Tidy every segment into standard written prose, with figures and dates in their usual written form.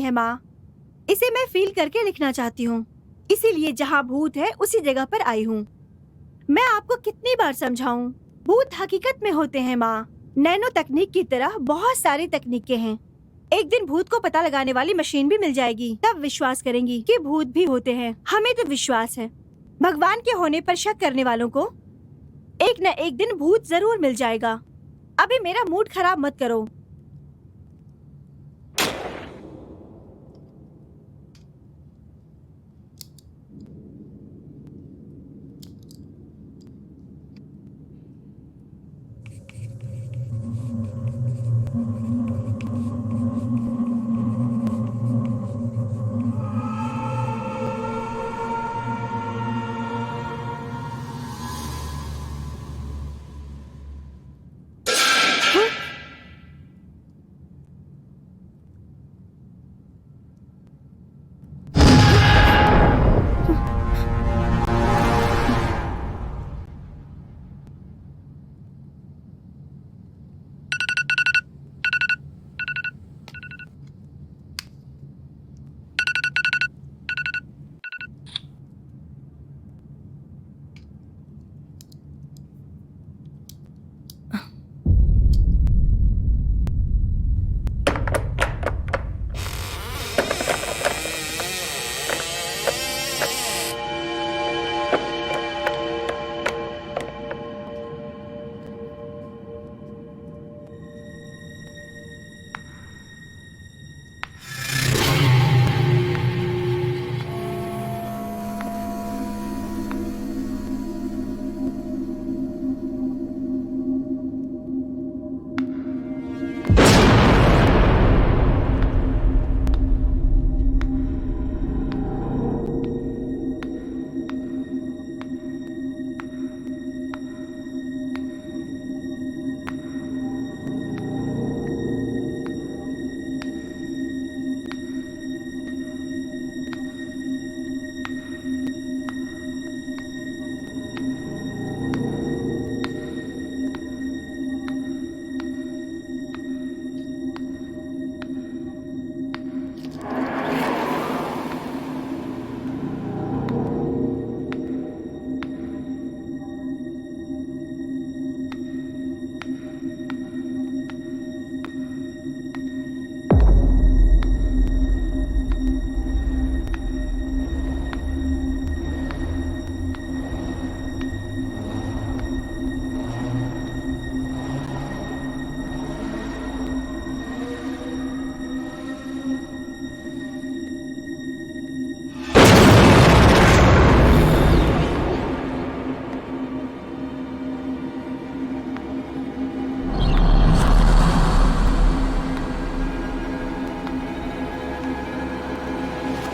है माँ, इसे मैं फील करके लिखना चाहती हूँ, इसीलिए जहाँ भूत है उसी जगह पर आई हूँ। मैं आपको कितनी बार समझाऊं, भूत हकीकत में होते हैं माँ। नैनो तकनीक की तरह बहुत सारी तकनीकें हैं। एक दिन भूत को पता लगाने वाली मशीन भी मिल जाएगी, तब विश्वास करेंगी कि भूत भी होते हैं। हमें तो विश्वास है, भगवान के होने पर शक करने वालों को एक न एक दिन भूत जरूर मिल जाएगा। अभी मेरा मूड खराब मत करो।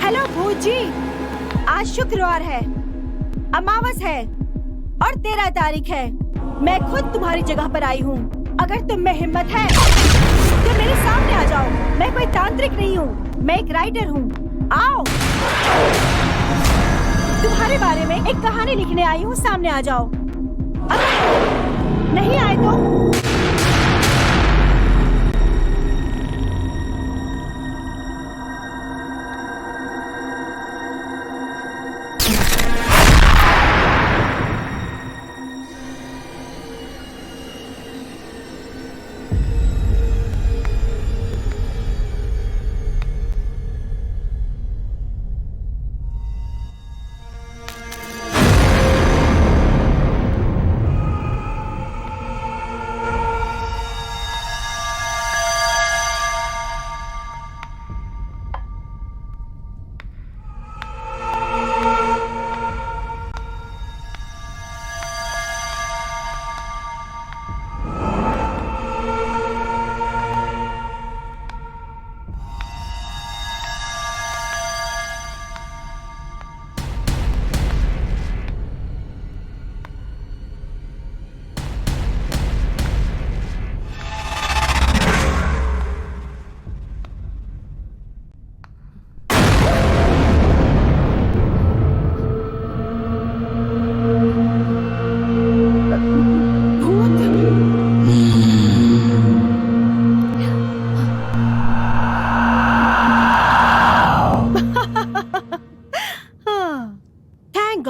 हेलो भूत जी, आज शुक्रवार है, अमावस है और 13 तारीख है। मैं खुद तुम्हारी जगह पर आई हूँ। अगर तुम में हिम्मत है तो मेरे सामने आ जाओ। मैं कोई तांत्रिक नहीं हूँ, मैं एक राइटर हूँ। आओ, तुम्हारे बारे में एक कहानी लिखने आई हूँ, सामने आ जाओ। अगर नहीं आए तो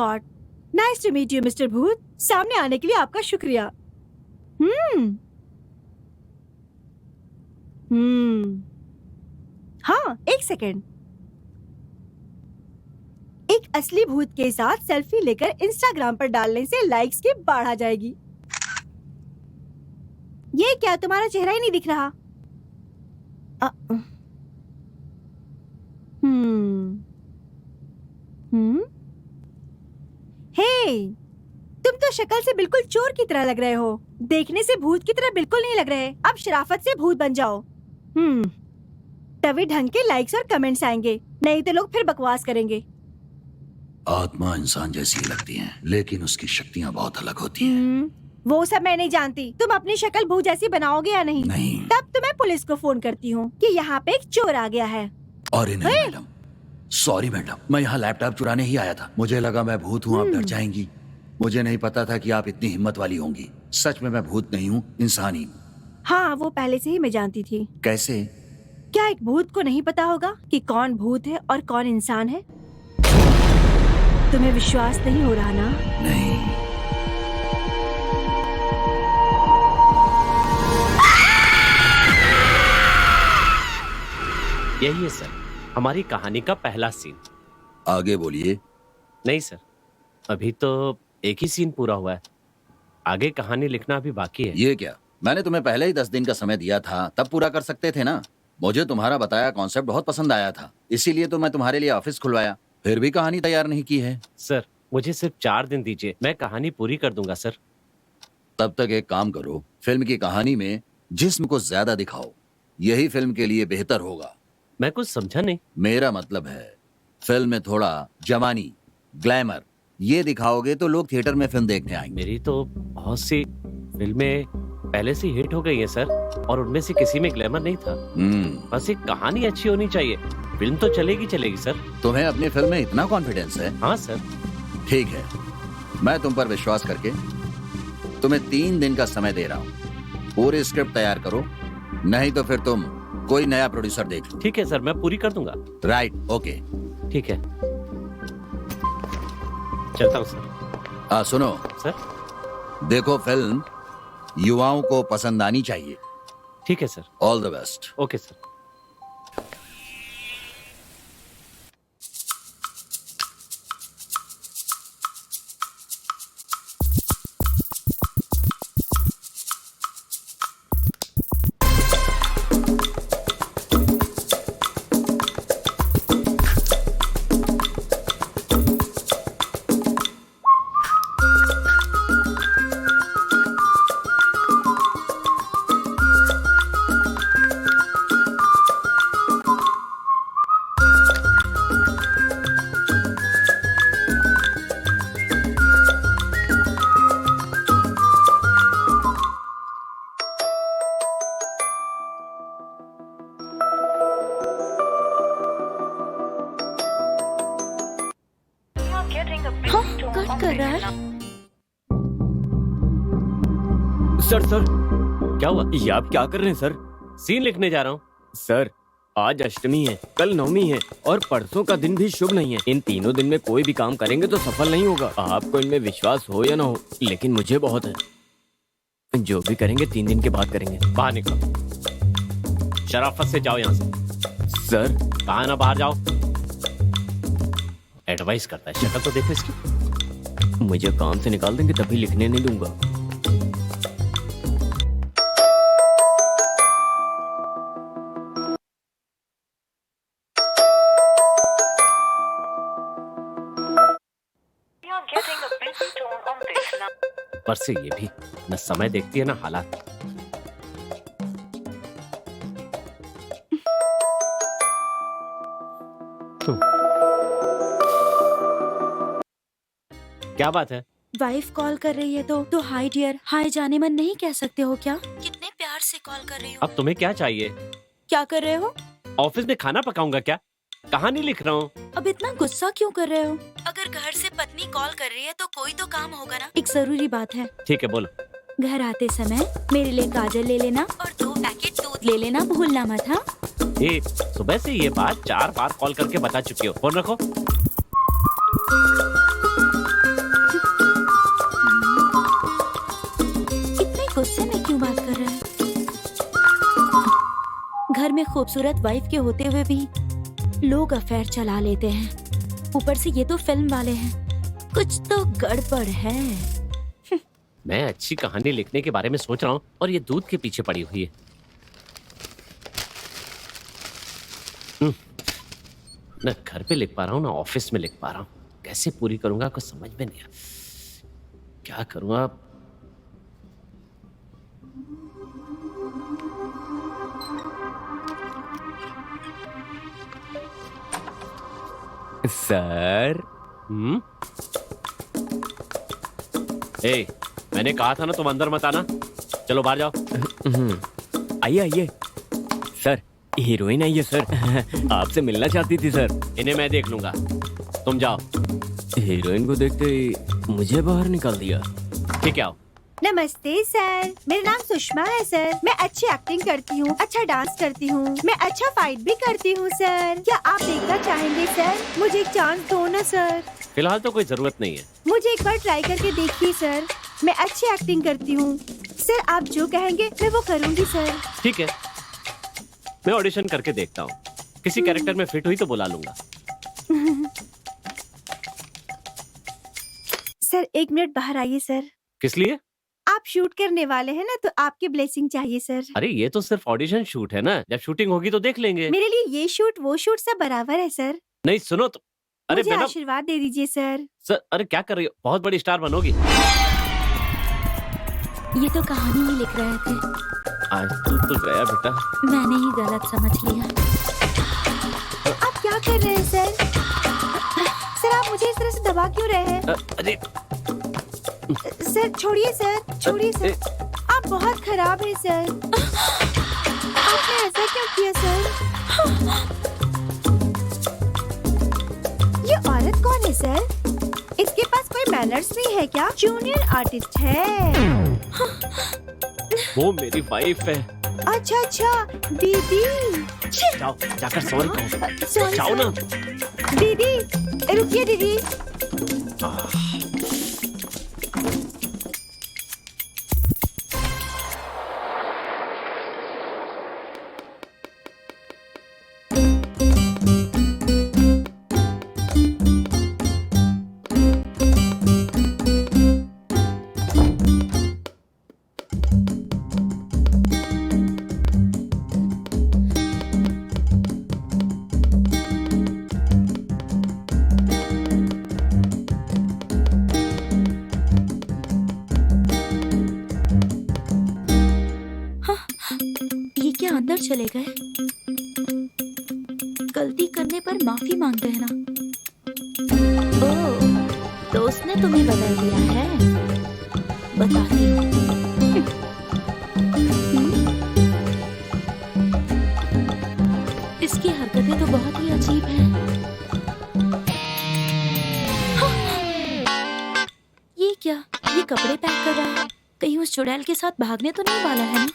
god, nice to meet you mister Bhoot. सामने आने के लिए आपका शुक्रिया। हाँ, एक सेकेंड। एक असली भूत के साथ सेल्फी लेकर इंस्टाग्राम पर डालने से लाइक्स की बाढ़ आ जाएगी। ये क्या, तुम्हारा चेहरा ही नहीं दिख रहा? हे, तुम तो शक्ल से बिल्कुल चोर की तरह लग रहे हो। देखने से भूत की तरह बिल्कुल नहीं लग रहे। अब शराफत से भूत बन जाओ। तभी ढंग के लाइक्स और कमेंट्स आएंगे, नहीं तो लोग फिर बकवास करेंगे। आत्मा इंसान जैसी लगती है, लेकिन उसकी शक्तियाँ बहुत अलग होती हैं। वो सब मैं नहीं जानती। तुम अपनी शक्ल भूत जैसी बनाओगे या नहीं? नहीं। तब तो मैं पुलिस को फोन करती हूँ कि यहाँ पे एक चोर आ गया है। अरे नहीं मैडम, सॉरी मैडम, मैं यहाँ लैपटॉप चुराने ही आया था। मुझे लगा मैं भूत हूँ, आप डर जाएंगी। मुझे नहीं पता था कि आप इतनी हिम्मत वाली होंगी। सच में मैं भूत नहीं हूँ, इंसान ही। हाँ, वो पहले से ही मैं जानती थी। कैसे? क्या एक भूत को नहीं पता होगा कि कौन भूत है और कौन इंसान है? तुम्हें विश्वास नहीं हो रहा ना? नहीं। यही है सर, हमारी कहानी का पहला सीन। आगे बोलिए। नहीं सर, अभी तो एक ही सीन पूरा हुआ है। आगे कहानी लिखना अभी बाकी है। ये क्या, मैंने तुम्हें पहले ही 10 दिन का समय दिया था, तब पूरा कर सकते थे ना। मुझे तुम्हारा बताया कॉन्सेप्ट बहुत पसंद आया था, इसीलिए तो मैं तुम्हारे लिए ऑफिस खुलवाया। फिर भी कहानी तैयार नहीं की है। सर, मुझे सिर्फ 4 दिन दीजिए, मैं कहानी पूरी कर दूंगा सर। तब तक एक काम करो, फिल्म की कहानी में जिस्म को ज्यादा दिखाओ। यही फिल्म के लिए बेहतर होगा। मैं कुछ समझा नहीं। मेरा मतलब है, फिल्म में थोड़ा जवानी, ग्लैमर ये दिखाओगे तो लोग थिएटर में फिल्म देखने आएंगे। मेरी तो बहुत सी फिल्में पहले से हिट हो गई हैं सर, और उनमें से किसी में ग्लैमर नहीं था। बस एक कहानी अच्छी होनी चाहिए, फिल्म तो चलेगी चलेगी सर। तुम्हें अपनी फिल्म में इतना कॉन्फिडेंस है? हाँ सर। ठीक है, मैं तुम पर विश्वास करके तुम्हें 3 दिन का समय दे रहा हूँ। पूरी स्क्रिप्ट तैयार करो, नहीं तो फिर तुम कोई नया प्रोड्यूसर देख लो। ठीक है सर, मैं पूरी कर दूंगा। Right, okay. ठीक है, चलता हूँ सर। सुनो सर। देखो, फिल्म युवाओं को पसंद आनी चाहिए। ठीक है sir. All the best. Okay sir. Cut कर रहा है। सर क्या हुआ? ये आप क्या कर रहे हैं सर? सीन लिखने जा रहा हूँ। सर, आज अष्टमी है, कल नवमी है और परसों का दिन भी शुभ नहीं है। इन तीनों दिन में कोई भी काम करेंगे तो सफल नहीं होगा। आपको इनमें विश्वास हो या ना हो, लेकिन मुझे बहुत है। जो भी करेंगे 3 दिन के बाद करेंगे। बाहर निकलो, शराफत से जाओ यहाँ से। सर, कहा ना बाहर जाओ। एडवाइस करता है, शक्ल तो देखो इसकी। मुझे काम से निकाल देंगे तभी लिखने नहीं दूंगा। ऊपर से ये भी न समय देखती है ना हालात। क्या बात है? वाइफ कॉल कर रही है तो हाय डियर, हाय जाने मन नहीं कह सकते हो क्या? कितने प्यार से कॉल कर रही हो। अब तुम्हें क्या चाहिए? क्या कर रहे हो? ऑफिस में खाना पकाऊंगा क्या? कहानी लिख रहा हूँ। अब इतना गुस्सा क्यों कर रहे हो? अगर घर से पत्नी कॉल कर रही है तो कोई तो काम होगा ना। एक जरूरी बात है। ठीक है, बोलो। घर आते समय मेरे लिए गाजर ले लेना और 2 पैकेट दूध ले लेना, भूलना मत। हाँ, सुबह से ये बात 4 बार कॉल करके बता चुकी हो। फोन रखो। खूबसूरत वाइफ के होते हुए भी लोग अफेयर चला लेते हैं। ऊपर से ये तो फिल्म वाले हैं, कुछ तो गड़बड़ है। मैं अच्छी कहानी लिखने के बारे में सोच रहा हूँ और ये दूध के पीछे पड़ी हुई है। न घर पे लिख पा रहा हूँ ना ऑफिस में लिख पा रहा हूँ। कैसे पूरी करूंगा कुछ समझ में नहीं आ। क्या करूंगा? सर। ए, मैंने कहा था ना तुम अंदर मत आना। चलो बाहर जाओ। आइए आइए। सर, हीरोइन आई है सर। आपसे मिलना चाहती थी सर। इन्हें मैं देख लूंगा, तुम जाओ। हीरोइन को देखते ही मुझे बाहर निकाल दिया। ठीक है, आओ। नमस्ते सर, मेरा नाम सुषमा है सर। मैं अच्छी एक्टिंग करती हूँ, अच्छा डांस करती हूँ, मैं अच्छा फाइट भी करती हूँ सर। क्या आप देखना चाहेंगे सर? मुझे एक चांस दो ना सर। फिलहाल तो कोई जरूरत नहीं है। मुझे एक बार ट्राई करके देखिए सर, मैं अच्छी एक्टिंग करती हूँ सर। आप जो कहेंगे मैं वो करूँगी सर। ठीक है, मैं ऑडिशन करके देखता हूँ। किसी कैरेक्टर में फिट हुई तो बुला लूंगा। सर 1 मिनट बाहर आइए सर। किस लिए? आप शूट करने वाले हैं ना, तो आपकी ब्लेसिंग चाहिए सर। अरे ये तो सिर्फ ऑडिशन शूट है ना, जब शूटिंग होगी तो देख लेंगे। मेरे लिए ये शूट वो शूट सब बराबर है सर। नहीं सुनो तो। अरे मुझे मैडम। आशीर्वाद दे दीजिए सर। सर, अरे क्या कर रही हो? बहुत बड़ी स्टार बनोगी। ये तो कहानी ही लिख रहे थे, आज तू तो गया बेटा। मैंने ही गलत समझ लिया। आप क्या कर रहे हैं सर? सर आप मुझे इस तरह से दबा क्यों रहे हैं? अरे सर छोड़िए सर, छोड़िए सर। आप बहुत खराब हैं सर। आपने ऐसा क्यों किया सर? ये औरत कौन है सर? इसके पास कोई मैनर्स नहीं है क्या? जूनियर आर्टिस्ट है। वो मेरी वाइफ है। अच्छा अच्छा, दीदी। जाओ जाकर सॉरी कहो। सॉरी जाओ ना। दीदी, रुकिए दीदी। अंदर चले गए। गलती करने पर माफी मांगते हैं ना। ओह, दोस्त ने तुम्हें बदल दिया है। बताती हूँ। इसकी हरकतें तो बहुत ही अजीब हैं। ये क्या? ये कपड़े पैक कर रहा है। कहीं उस चुड़ैल के साथ भागने तो नहीं वाला है ना?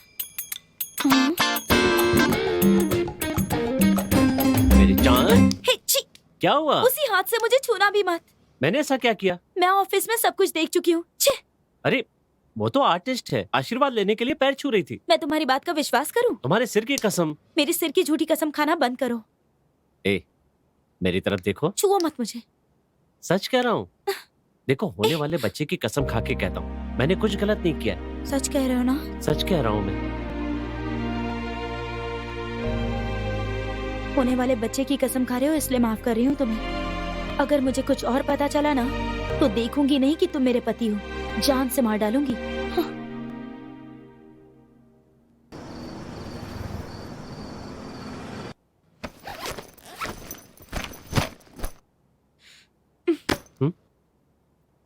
मेरी जान। छी! क्या हुआ? उसी हाथ से मुझे छूना भी मत। मैंने ऐसा क्या किया? मैं ऑफिस में सब कुछ देख चुकी हूँ। अरे वो तो आर्टिस्ट है, आशीर्वाद लेने के लिए पैर छू रही थी। मैं तुम्हारी बात का विश्वास करूं? तुम्हारे सिर की कसम। मेरे सिर की झूठी कसम खाना बंद करो। ए, मेरी तरफ देखो। छुओ मत मुझे। सच कह रहा हूँ। देखो, होने वाले बच्चे की कसम खा के कहता हूँ, मैंने कुछ गलत नहीं किया। सच कह रहे हो ना? सच कह रहा हूँ मैं। होने वाले बच्चे की कसम खा रहे हो, इसलिए माफ कर रही हूँ तुम्हें। अगर मुझे कुछ और पता चला ना, तो देखूंगी नहीं कि तुम मेरे पति हो, जान से मार डालूंगी। हाँ।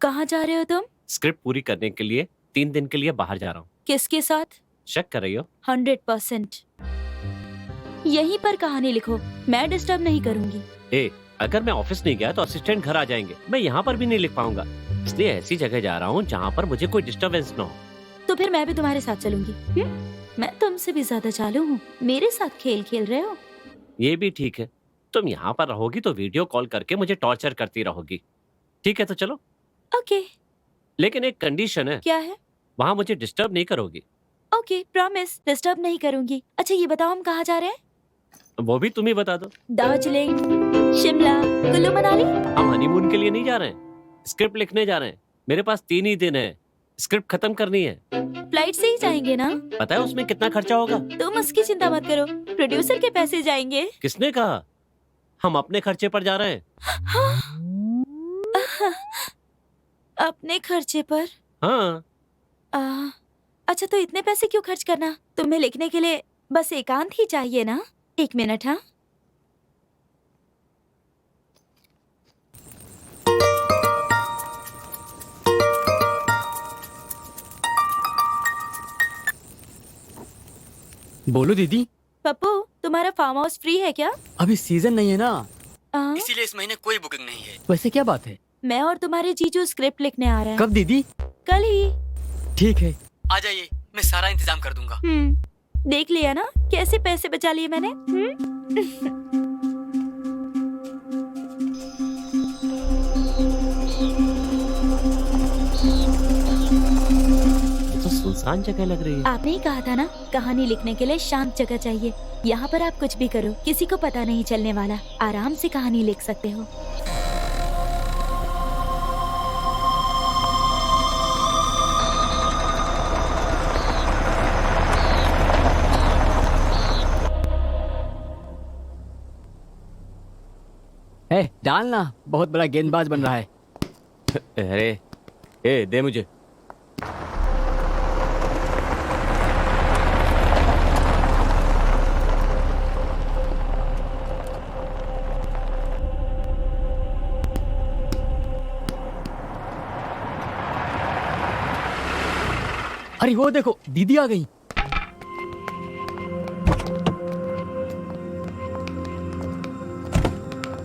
कहाँ जा रहे हो तुम? स्क्रिप्ट पूरी करने के लिए 3 दिन के लिए बाहर जा रहा हूँ। किसके साथ? शक कर रही हो? 100%। यहीं पर कहानी लिखो, मैं डिस्टर्ब नहीं करूंगी। अगर मैं ऑफिस नहीं गया तो असिस्टेंट घर आ जाएंगे, मैं यहाँ पर भी नहीं लिख पाऊंगा। इसलिए ऐसी जगह जा रहा हूँ जहाँ पर मुझे कोई डिस्टर्बेंस न हो। तो फिर मैं भी तुम्हारे साथ चलूंगी। मैं तुमसे भी ज्यादा चालू हूँ, मेरे साथ खेल खेल रहे हो। ये भी ठीक है, तुम यहाँ पर रहोगी तो वीडियो कॉल करके मुझे टॉर्चर करती रहोगी। ठीक है तो चलो। ओके। लेकिन एक कंडीशन है। क्या है? वहाँ मुझे डिस्टर्ब नहीं करोगी। ओके, प्रॉमिस, डिस्टर्ब नहीं करूंगी। अच्छा ये बताओ, हम कहाँ जा रहे हैं? वो भी तुम ही बता दो। दार्जिलिंग, शिमला, कुल्लू मनाली। हम हनीमून के लिए नहीं जा रहे हैं, स्क्रिप्ट लिखने जा रहे हैं। मेरे पास 3 ही दिन है, स्क्रिप्ट खत्म करनी है। फ्लाइट से ही जाएंगे ना? पता है उसमें कितना खर्चा होगा? तुम उसकी चिंता मत करो, प्रोड्यूसर के पैसे जाएंगे। किसने कहा? हम अपने खर्चे पर जा रहे हैं। अपने खर्चे पर? हाँ। अच्छा, तो इतने पैसे क्यों खर्च करना? तुम्हें लिखने के लिए बस एकांत ही चाहिए ना? 1 मिनट। हाँ, बोलो दीदी। पप्पू, तुम्हारा फार्म हाउस फ्री है क्या? अभी सीजन नहीं है ना, आ, इसीलिए इस महीने कोई बुकिंग नहीं है। वैसे क्या बात है? मैं और तुम्हारे जीजू स्क्रिप्ट लिखने आ रहे हैं। कब दीदी? कल ही। ठीक है, आ जाइए, मैं सारा इंतजाम कर दूंगा। देख लिया ना कैसे पैसे बचा लिए मैंने। तो सुनसान जगह लग रही है। आपने ही कहा था ना, कहानी लिखने के लिए शांत जगह चाहिए। यहाँ पर आप कुछ भी करो, किसी को पता नहीं चलने वाला। आराम से कहानी लिख सकते हो। डालना, बहुत बड़ा गेंदबाज बन रहा है। अरे ए, दे मुझे। अरे वो देखो, दीदी आ गई।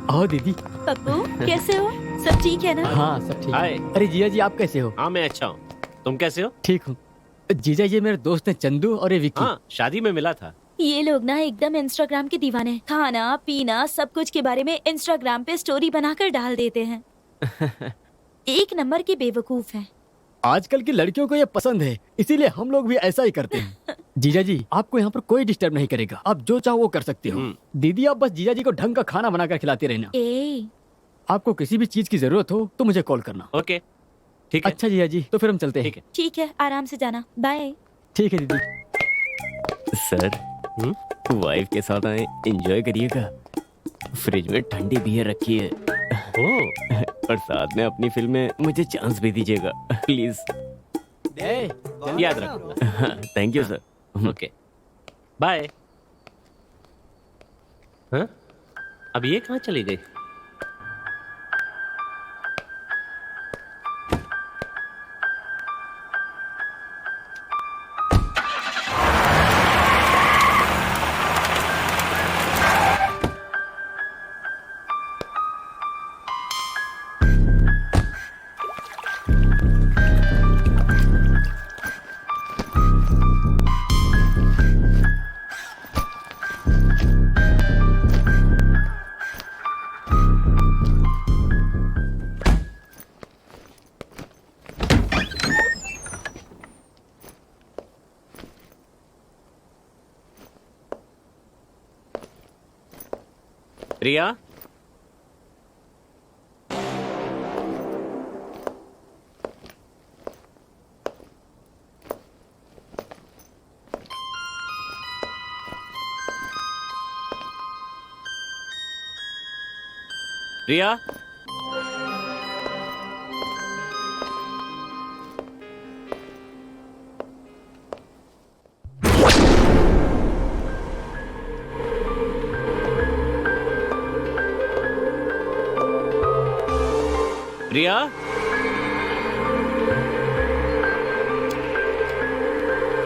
आओ दीदी। पप्पू, कैसे हो? सब ठीक है ना? हाँ, सब ठीक हाय। है। अरे जीजा जी, आप कैसे हो? हाँ, मैं अच्छा हूँ। तुम कैसे हो? ठीक हूँ। जीजा, ये मेरे दोस्त हैं चंदू और ये विक्की। हाँ, शादी में मिला था। ये लोग ना एकदम इंस्टाग्राम के दीवाने। खाना पीना सब कुछ के बारे में इंस्टाग्राम पे स्टोरी बनाकर डाल देते हैं। एक नंबर के बेवकूफ हैं। आजकल की लड़कियों को ये पसंद है, इसीलिए हम लोग भी ऐसा ही करते हैं। जीजा जी, आपको यहाँ पर कोई डिस्टर्ब नहीं करेगा, आप जो चाहो वो कर सकते हो। दीदी, आप बस जीजा जी को ढंग का खाना बनाकर खिलाते रहना। आपको किसी भी चीज की जरूरत हो तो मुझे कॉल करना। ओके, ठीक है। अच्छा जीजा जी, तो फिर हम चलते हैं। ठीक है। ठीक है, आराम से जाना। बाय। ठीक है दीदी। सर, वाइफ के साथ आए, एंजॉय करिएगा। फ्रिज में ठंडी बियर रखी है। ओह, और साथ में अपनी फिल्म में मुझे चांस भी दीजिएगा प्लीज। याद रखूंगा। Thank you sir. Okay, bye. हाँ, अब ये कहाँ चली गई? प्रिया, प्रिया, प्रिया,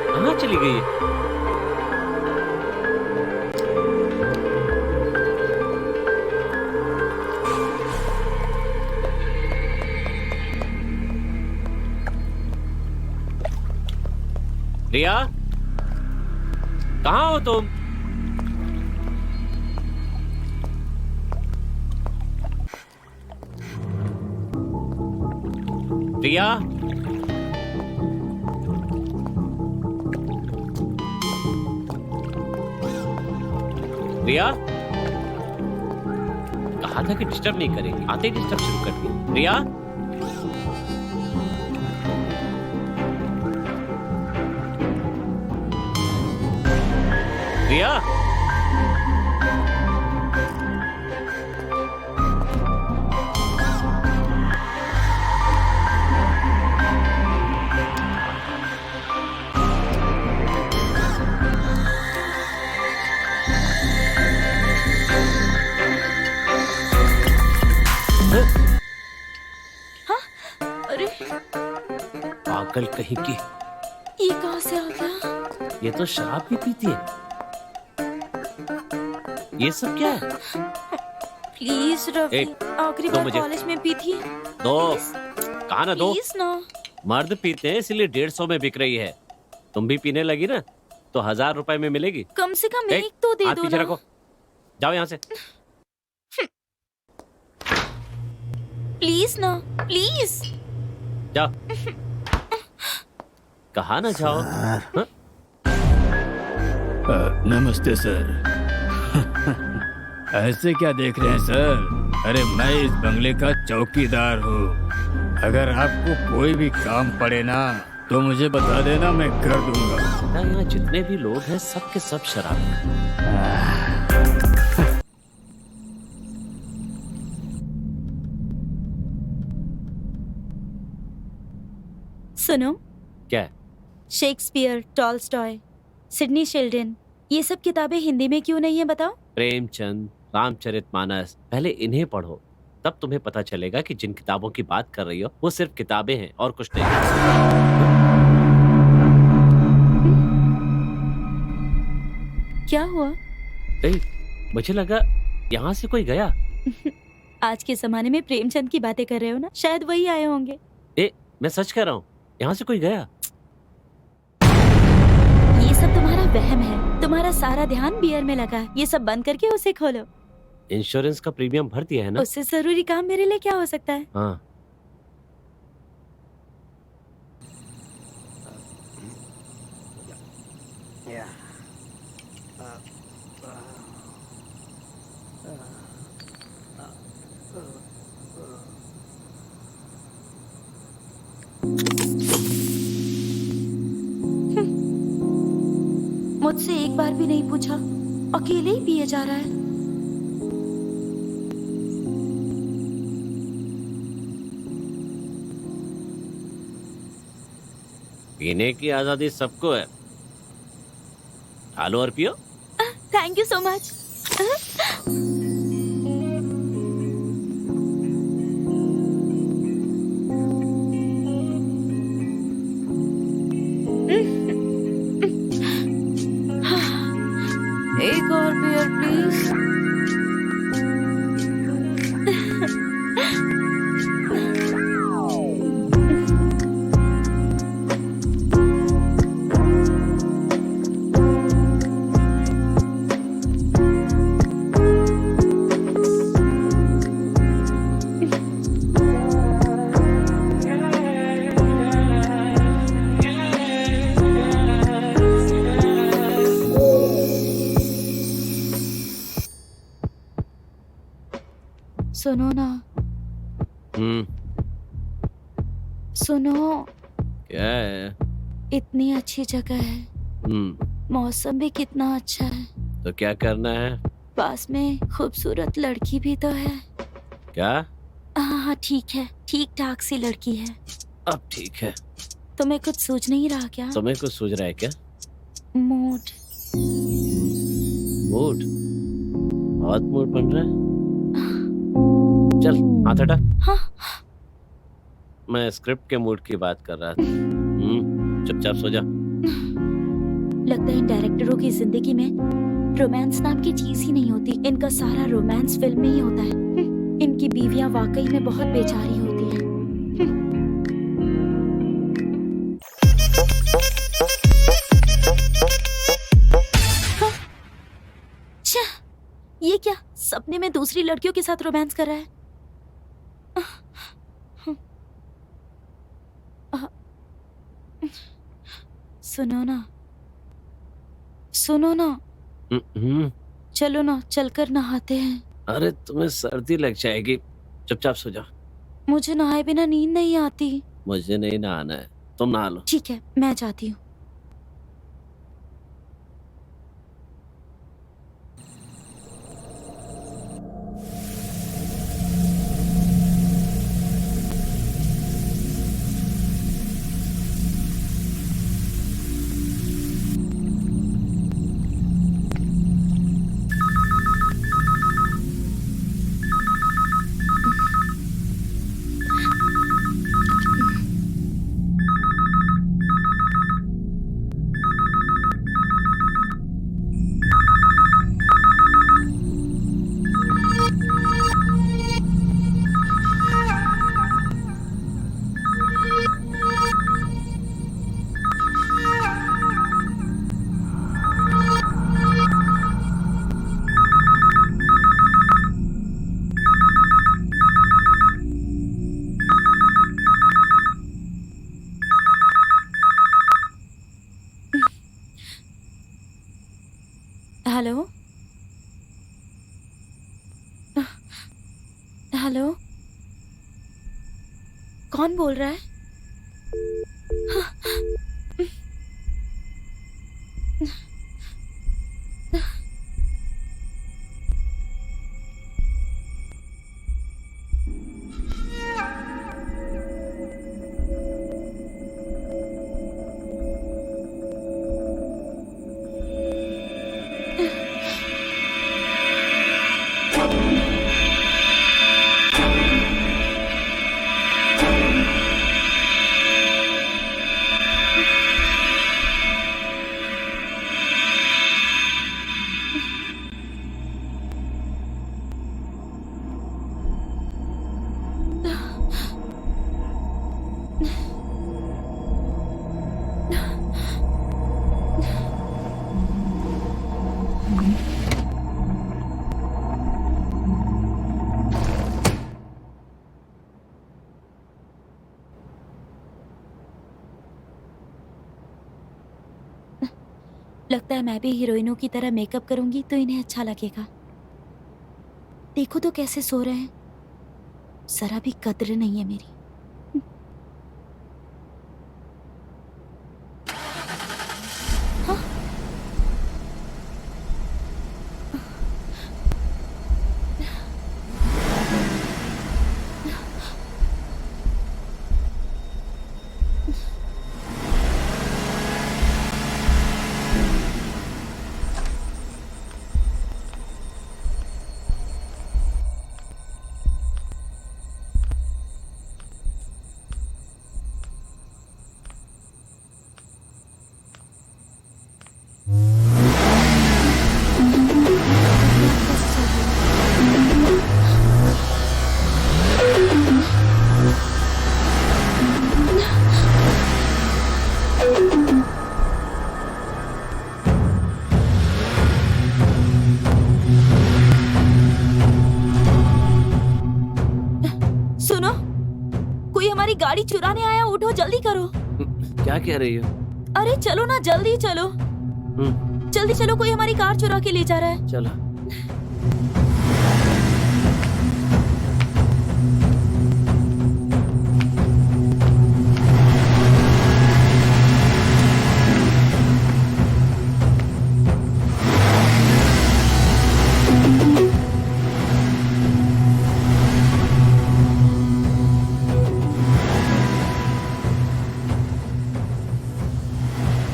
कहाँ चली गई है? प्रिया, कहाँ हो तुम? प्रिया, रिया, कहा था कि डिस्टर्ब नहीं करेगी, आते ही डिस्टर्ब शुरू कर दी। रिया, रिया, अरे पागल कहीं की, ये कहाँ से आ गया? ये तो शराब भी पीती है। ये सब क्या है? प्लीज रवि, एक, आखिरी दो बार मुझे। कॉलेज में पी थी। दो, कहा ना दो। प्लीज ना। मर्द पीते हैं इसलिए 150 में बिक रही है। तुम भी पीने लगी ना तो 1000 रुपए में मिलेगी। कम से कम एक, एक तो दे हाथ दो पीछे ना। रखो, जाओ यहाँ से। प्लीज ना, प्लीज। जाओ, कहा ना जाओ। हाँ? नमस्ते सर। ऐसे क्या देख रहे हैं सर? अरे मैं इस बंगले का चौकीदार हूँ। अगर आपको कोई भी काम पड़े ना तो मुझे बता देना, मैं कर दूंगा। यहाँ जितने भी लोग हैं सब के सब शराबी। सुनो, क्या है? शेक्सपियर, टॉल्स्टॉय, सिडनी शेल्डन, ये सब किताबें हिंदी में क्यों नहीं है बताओ? प्रेमचंद, रामचरितमानस, पहले इन्हें पढ़ो, तब तुम्हें पता चलेगा कि जिन किताबों की बात कर रही हो वो सिर्फ किताबें हैं और कुछ नहीं। क्या हुआ? मुझे लगा यहाँ से कोई गया। आज के जमाने में प्रेमचंद की बातें कर रहे हो ना, शायद वही आए होंगे। मैं सच कह रहा हूँ, यहाँ से कोई गया। ये सब तुम्हारा वहम है। तुम्हारा सारा ध्यान बियर में लगा है। ये सब बंद करके उसे खोलो। इंश्योरेंस का प्रीमियम भर दिया है ना? उससे जरूरी काम मेरे लिए क्या हो सकता है? हाँ। मुझसे एक बार भी नहीं पूछा, अकेले ही पिए जा रहा है। पीने की आजादी सबको है, खा लो और पियो। Thank you so much. एक और बियर प्लीज। सुनो ना, सुनो, क्या है? इतनी अच्छी जगह है, मौसम भी कितना अच्छा है, तो क्या करना है? पास में खूबसूरत लड़की भी तो है। क्या? हाँ ठीक है, ठीक ठाक सी लड़की है। अब ठीक है। तुम्हें कुछ सूझ नहीं रहा क्या? तुम्हें कुछ सूझ रहा है क्या? मूड। मूड? बहुत मूड बन रहा है। चल हाथ हटा। हाँ। मैं स्क्रिप्ट के मूड की बात कर रहा था। चुपचाप सो जा। लगता है इन डायरेक्टरों की जिंदगी में रोमांस नाम की चीज ही नहीं होती। इनका सारा रोमांस फिल्म में ही होता है। इनकी बीवियां वाकई में बहुत बेचारी होती हैं। ये क्या, सपने में दूसरी लड़कियों के साथ रोमांस कर रहा है? सुनो ना, सुनो ना, चलो ना, चलकर नहाते हैं। अरे तुम्हें सर्दी लग जाएगी, चुपचाप सो जाओ। मुझे नहाए बिना नींद नहीं आती। मुझे नहीं नहाना है, तुम नहा लो। ठीक है, मैं जाती हूँ। हेलो हेलो, कौन बोल रहा है? लगता है मैं भी हीरोइनों की तरह मेकअप करूंगी तो इन्हें अच्छा लगेगा। देखो तो कैसे सो रहे हैं, जरा भी कद्र नहीं है मेरी। हाँ? सुनो, कोई हमारी गाड़ी चुराने आया, उठो जल्दी करो। क्या कह रही हो? अरे चलो ना, जल्दी चलो, जल्दी चलो, कोई हमारी कार चुरा के ले जा रहा है। चलो।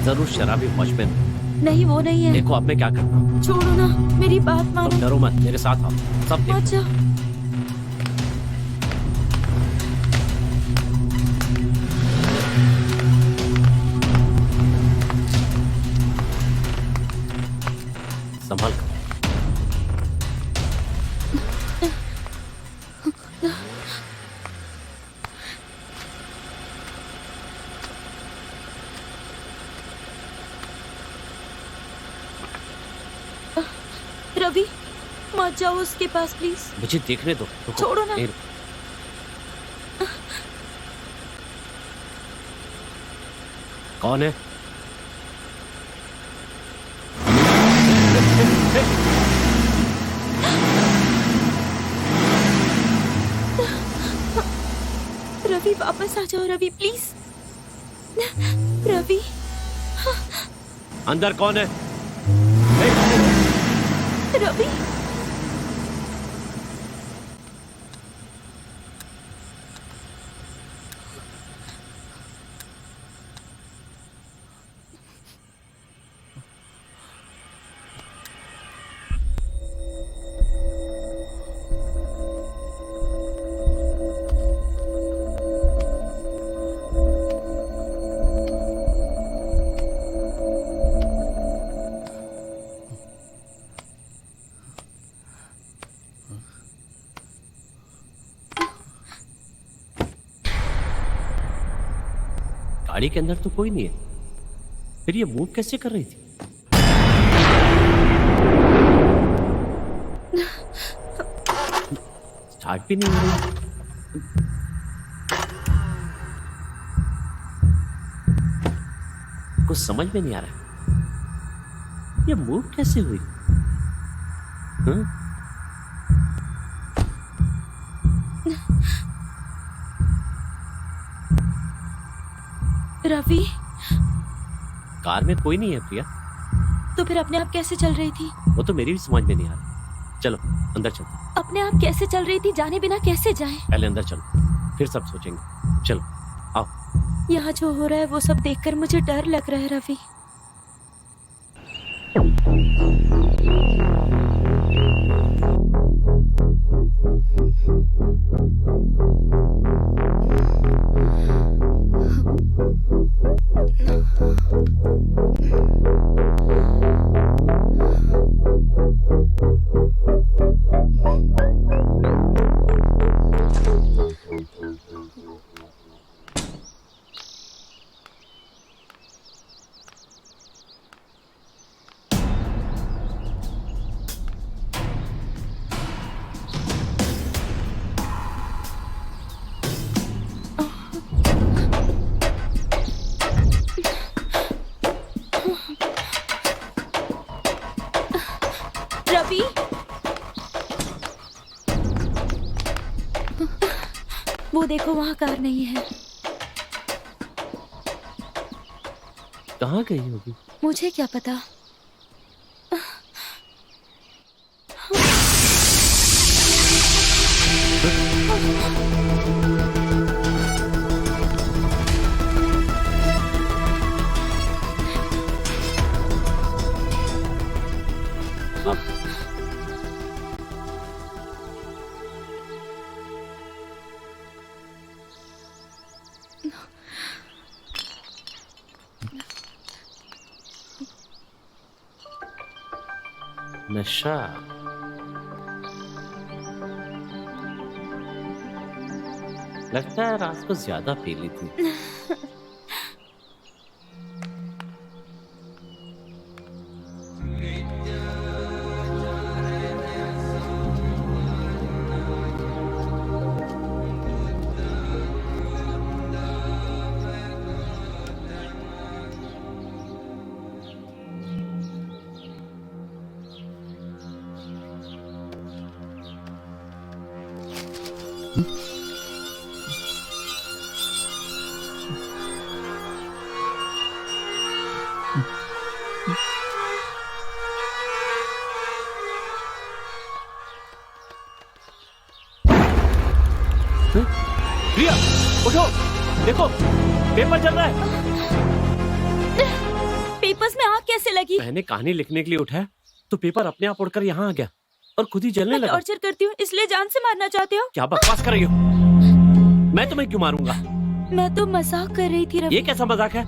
जरूर शराबी वॉचमैन। नहीं, वो नहीं है। देखो अब मैं क्या करता हूँ। छोड़ो ना, मेरी बात मानो। तुम डरो मत, मेरे साथ आओ, सब देखो। अच्छा। संभाल कर। रवि, मत जाओ उसके पास प्लीज। मुझे देखने दो। रुको। छोड़ो ना। कौन है? रवि वापस आ जाओ रवि प्लीज। रवि अंदर कौन है? रवि गाड़ी के अंदर तो कोई नहीं है, फिर ये मूव कैसे कर रही थी? स्टार्ट भी नहीं हो रही। कुछ समझ में नहीं आ रहा, ये मूव कैसे हुई? हाँ? रवि कार में कोई नहीं है प्रिया। तो फिर अपने आप कैसे चल रही थी? वो तो मेरी भी समझ में नहीं आ रही। चलो अंदर चलते। अपने आप कैसे चल रही थी? जाने बिना कैसे जाएं? पहले अंदर चलो, फिर सब सोचेंगे। चलो आओ। यहाँ जो हो रहा है वो सब देखकर मुझे डर लग रहा है रवि। रवि वो देखो वहाँ कार नहीं है। कहाँ गई होगी? मुझे क्या पता। नशा। लगता है रात को ज्यादा पी ली थी। प्रिया उठो, देखो पेपर चल रहा है। पेपर्स में आग कैसे लगी? मैंने कहानी लिखने के लिए उठाया तो पेपर अपने आप उड़कर यहाँ आ गया और खुद ही जलने लगा। टॉर्चर करती हूँ इसलिए जान से मारना चाहते हो? क्या बकवास कर रही हो? मैं तुम्हें क्यों मारूंगा? मैं तो मजाक कर रही थी रवि। ये कैसा मजाक है?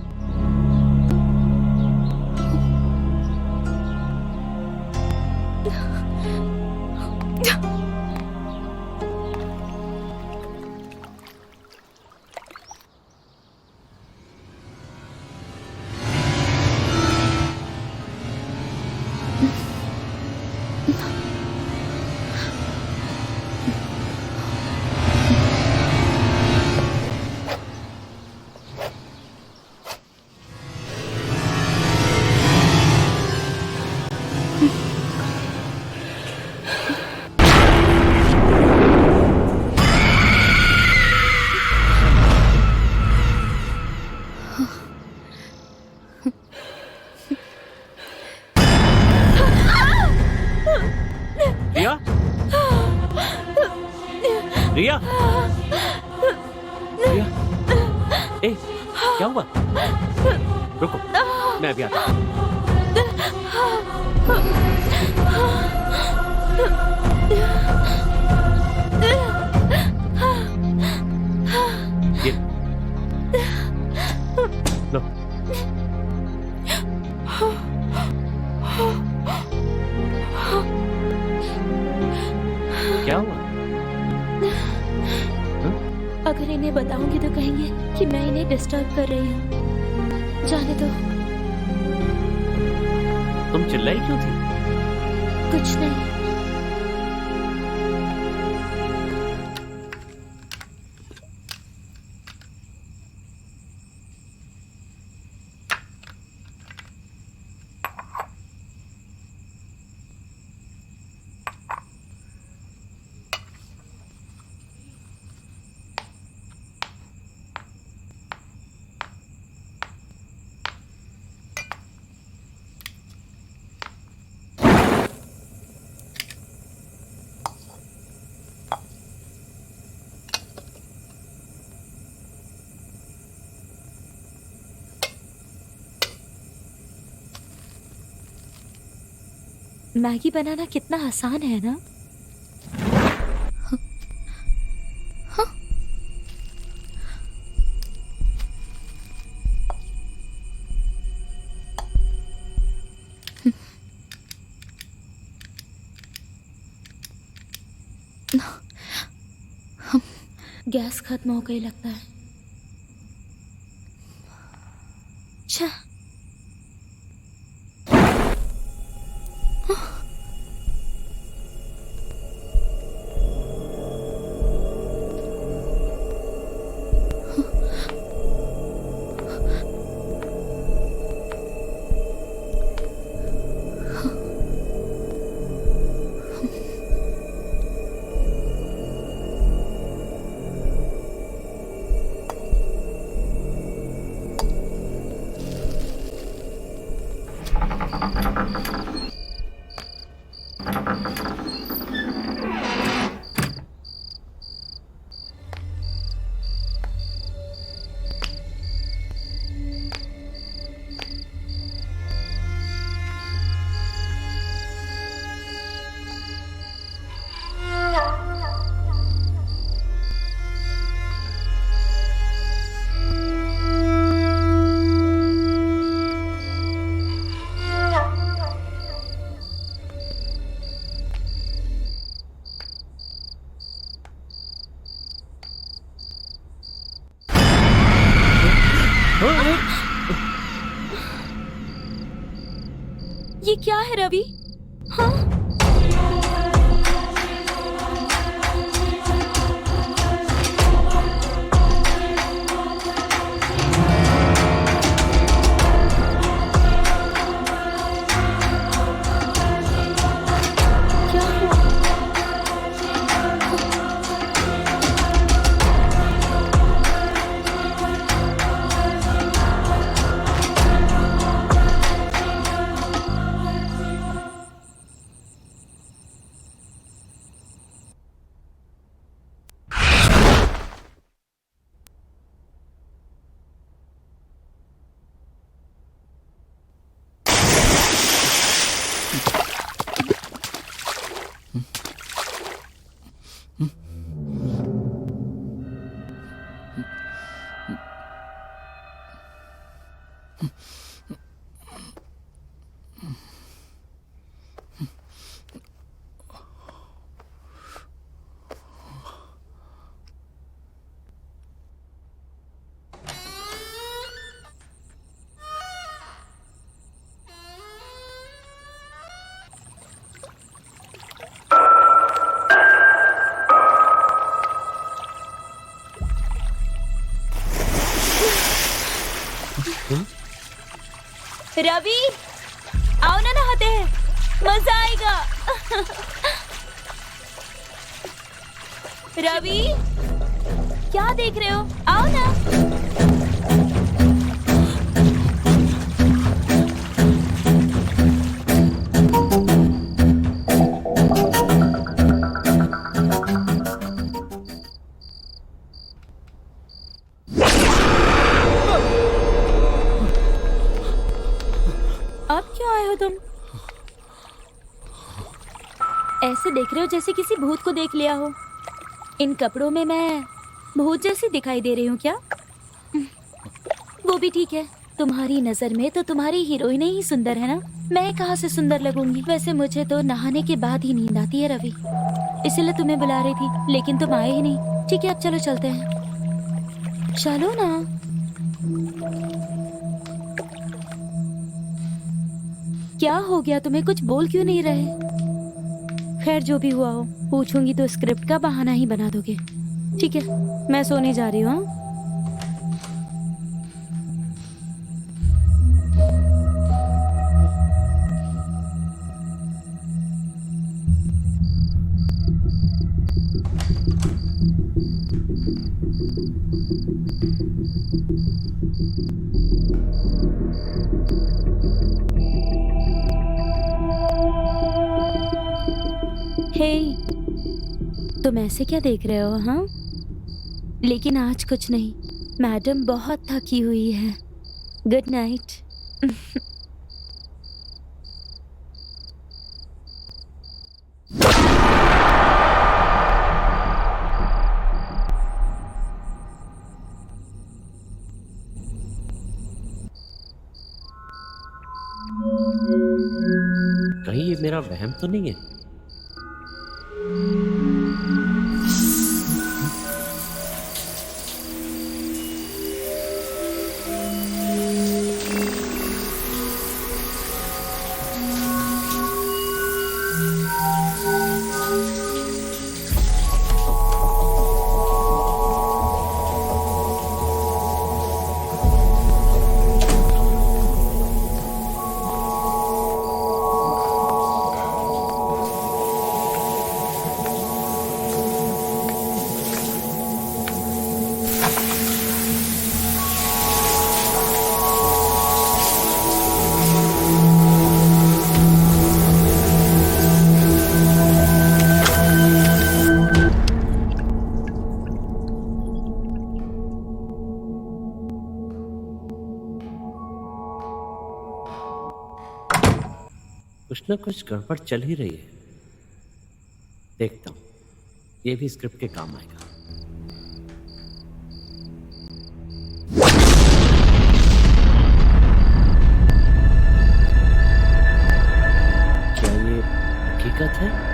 प्रिया, ए, क्या हुआ? रुको, मैं अभी आता हूँ। ये, लो। क्या हुआ? अगर इन्हें बताऊंगी तो कहेंगे कि मैं इन्हें डिस्टर्ब कर रही हूँ। जाने दो। तुम चिल्लाई क्यों थी? कुछ नहीं। मैगी बनाना कितना आसान है ना? गैस खत्म हो गई लगता है। अच्छा। ये क्या है रवि? हाँ? क्या हुआ? रवि, आओ ना नहाते हैं, मजा आएगा। रवि, क्या देख रहे हो? आओ ना। ऐसे देख रहे हो जैसे किसी भूत को देख लिया हो। इन कपड़ों में मैं भूत जैसी दिखाई दे रही हूँ क्या? वो भी ठीक है, तुम्हारी नजर में तो तुम्हारी हीरोइन ही सुंदर है ना, मैं कहाँ से सुंदर लगूंगी। वैसे मुझे तो नहाने के बाद ही नींद आती है रवि, इसीलिए तुम्हें बुला रही थी, लेकिन तुम आए ही नहीं। ठीक है, अब चलो चलते हैं। चलो ना। क्या हो गया तुम्हें, कुछ बोल क्यों नहीं रहे? खैर जो भी हुआ हो, पूछूंगी तो स्क्रिप्ट का बहाना ही बना दोगे। ठीक है, मैं सोने जा रही हूँ। हे, तुम ऐसे क्या देख रहे हो? हाँ, लेकिन आज कुछ नहीं, मैडम बहुत थकी हुई है। Good night. कहीं ये मेरा वहम तो नहीं है? कुछ ना कुछ गड़बड़ चल ही रही है। देखता हूं, ये भी स्क्रिप्ट के काम आएगा। क्या ये हकीकत है?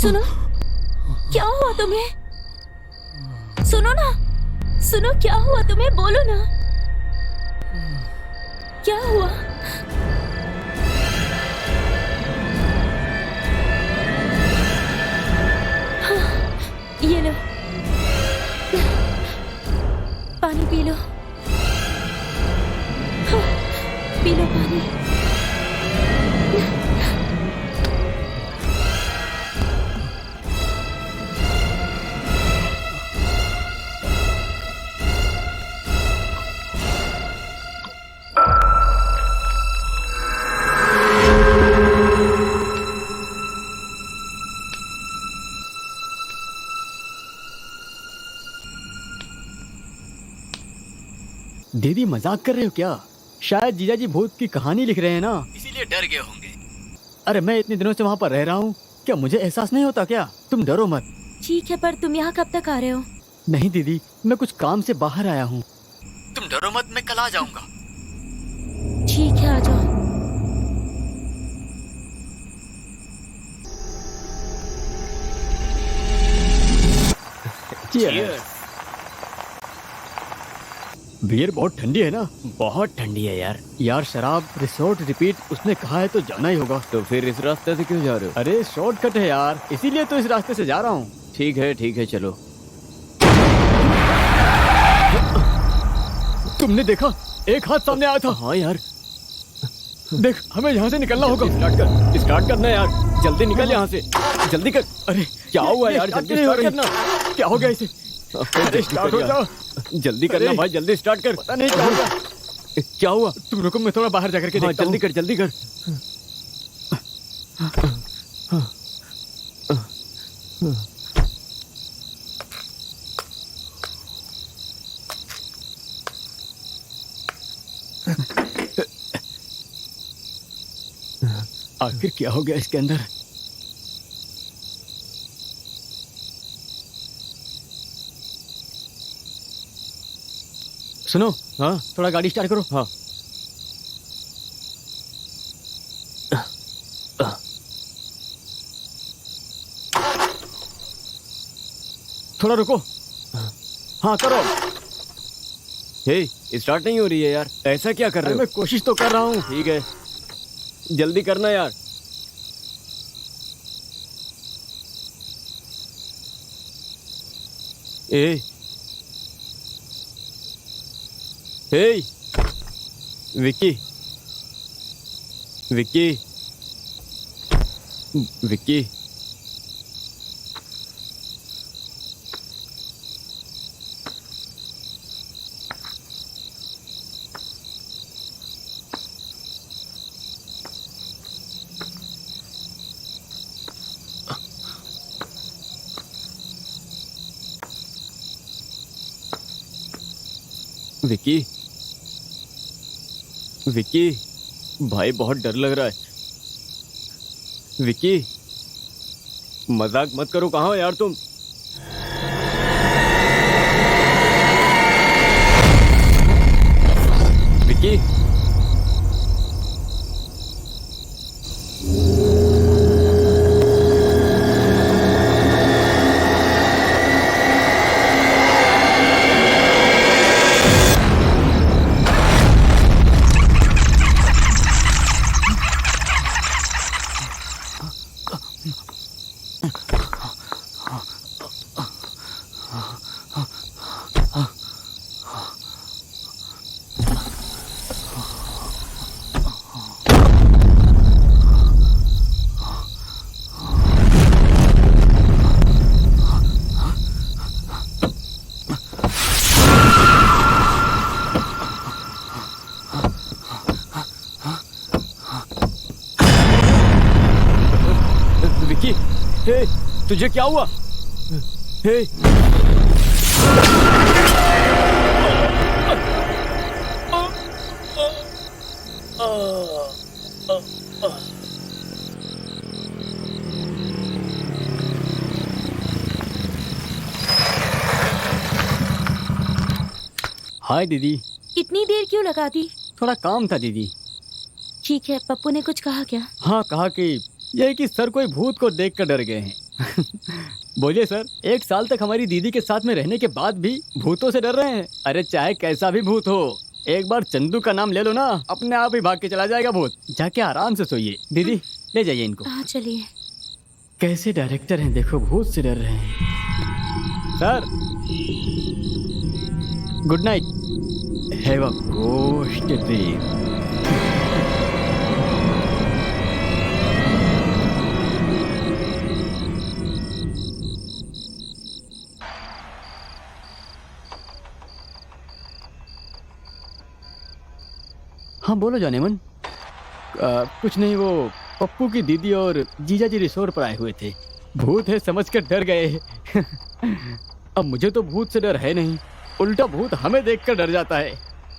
सुनो, क्या हुआ तुम्हें? सुनो ना, सुनो, क्या हुआ तुम्हें? बोलो ना, क्या हुआ? हाँ, ये लो, पानी पी लो। हाँ, पी लो पानी। दीदी मजाक कर रहे हो क्या? शायद जीजाजी भूत की कहानी लिख रहे हैं ना, इसीलिए डर गए होंगे। अरे मैं इतने दिनों से वहाँ पर रह रहा हूँ, क्या मुझे एहसास नहीं होता क्या? तुम डरो मत। ठीक है, पर तुम यहाँ कब तक आ रहे हो? नहीं दीदी, मैं कुछ काम से बाहर आया हूँ। तुम डरो मत, मैं कल आ जाऊंगा। ठीक है, आ जाओ। बियर बहुत ठंडी है ना? बहुत ठंडी है यार। यार शराब, रिसोर्ट, रिपीट, उसने कहा है तो जाना ही होगा। तो फिर इस रास्ते से क्यों जा रहे हो? अरे शॉर्टकट है यार, इसीलिए तो इस रास्ते से जा रहा हूँ। ठीक है चलो। तुमने देखा, एक हाथ सामने आया था। हाँ यार, देख, हमें यहाँ से निकलना होगा। स्टार्ट करना यार, जल्दी निकल यहाँ से, जल्दी कर। अरे क्या हुआ यार, जल्दी स्टार्ट करना। क्या हो गया इसे? अरे स्टार्ट हो जाओ, जल्दी करना भाई, जल्दी स्टार्ट कर। पता नहीं क्या होगा। क्या हुआ? तुम रुको, मैं थोड़ा बाहर जाकर के हाँ, देखता हूँ। जल्दी कर। आखिर क्या हो गया इसके अंदर? सुनो, हाँ थोड़ा गाड़ी स्टार्ट करो। हाँ। थोड़ा रुको। हाँ करो। हे, स्टार्ट नहीं हो रही है यार, ऐसा क्या कर रहे हो? मैं कोशिश तो कर रहा हूँ। ठीक है, जल्दी करना यार। ए, हे, विक्की, विक्की, विक्की। विक्की, विक्की, भाई बहुत डर लग रहा है। विक्की, मजाक मत करो, कहाँ हो यार तुम? विक्की, विक्की, हे, तुझे क्या हुआ? हे, हाय दीदी। इतनी देर क्यों लगा दी? थोड़ा काम था दीदी। ठीक है, पप्पू ने कुछ कहा क्या? हाँ, कहा कि यही कि सर कोई भूत को देखकर डर गए हैं। बोलिए सर, 1 साल तक हमारी दीदी के साथ में रहने के बाद भी भूतों से डर रहे हैं? अरे चाहे कैसा भी भूत हो, एक बार चंदू का नाम ले लो ना, अपने आप ही भाग के चला जाएगा भूत। जाके आराम से सोइए। दीदी ले जाइए इनको। हाँ चलिए। कैसे डायरेक्टर हैं, देखो भूत से डर रहे हैं। Sir good night, have a ghost dream. हाँ बोलो जानेमन। कुछ नहीं, वो पप्पू की दीदी और जीजा जी रिसोर्ट पर आए हुए थे। भूत है समझ कर डर गए। अब मुझे तो भूत से डर है नहीं, उल्टा भूत हमें देखकर डर जाता है।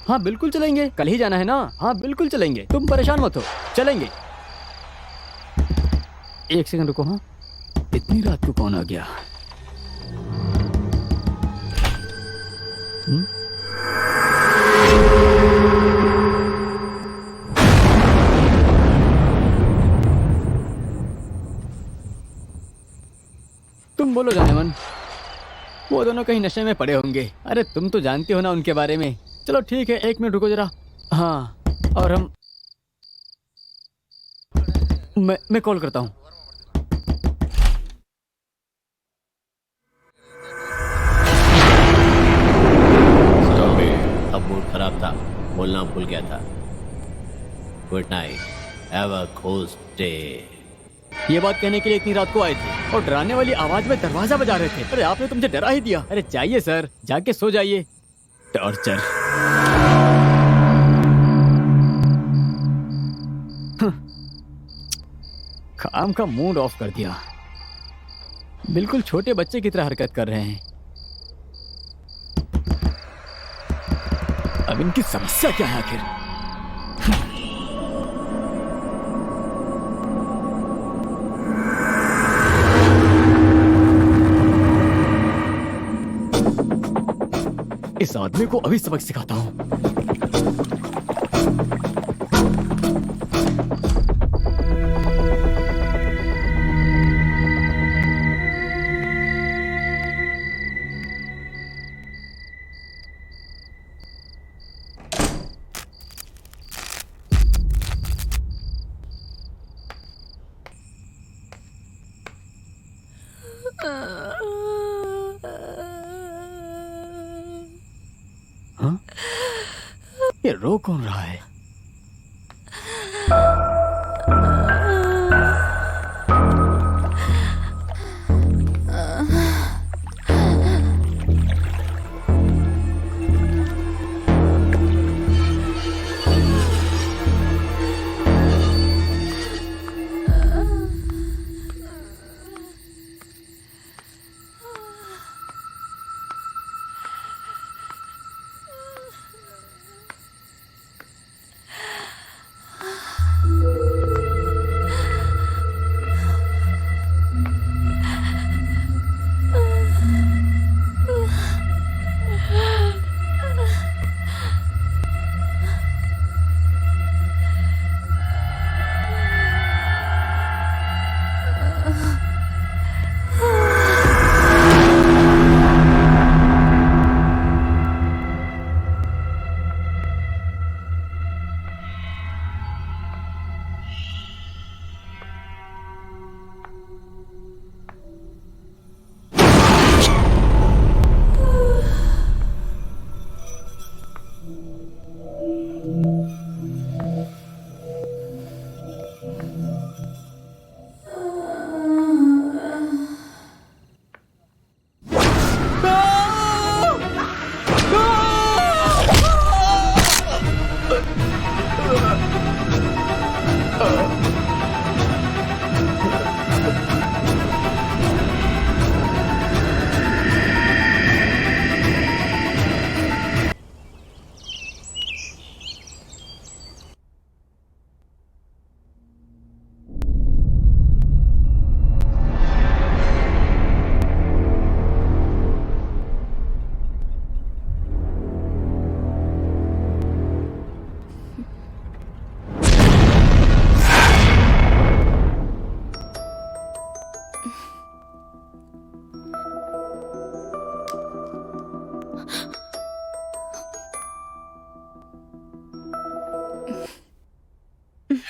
हाँ बिल्कुल चलेंगे, कल ही जाना है ना। हाँ बिल्कुल चलेंगे, तुम परेशान मत हो, चलेंगे। 1 सेकंड रुको। हाँ, इतनी रात को कौन आ गया? तुम बोलो जानेमन। वो दोनों कहीं नशे में पड़े होंगे। अरे तुम तो जानती हो ना उनके बारे में। चलो ठीक है, 1 मिनट रुको जरा। हाँ, और हम मैं कॉल करता हूँ। अब मूड खराब था, बोलना भूल गया था। Good night, have a ghost day. ये बात कहने के लिए इतनी रात को आए थे और डराने वाली आवाज में दरवाजा बजा रहे थे। अरे आपने तो मुझे डरा ही दिया। अरे जाइए सर, जाके सो जाइए। टॉर्चर। काम का मूड ऑफ कर दिया। बिल्कुल छोटे बच्चे की तरह हरकत कर रहे हैं। अब इनकी समस्या क्या है आखिर? इस आदमी को अभी सबक सिखाता हूँ। हाँ? ये रो कौन रहा है?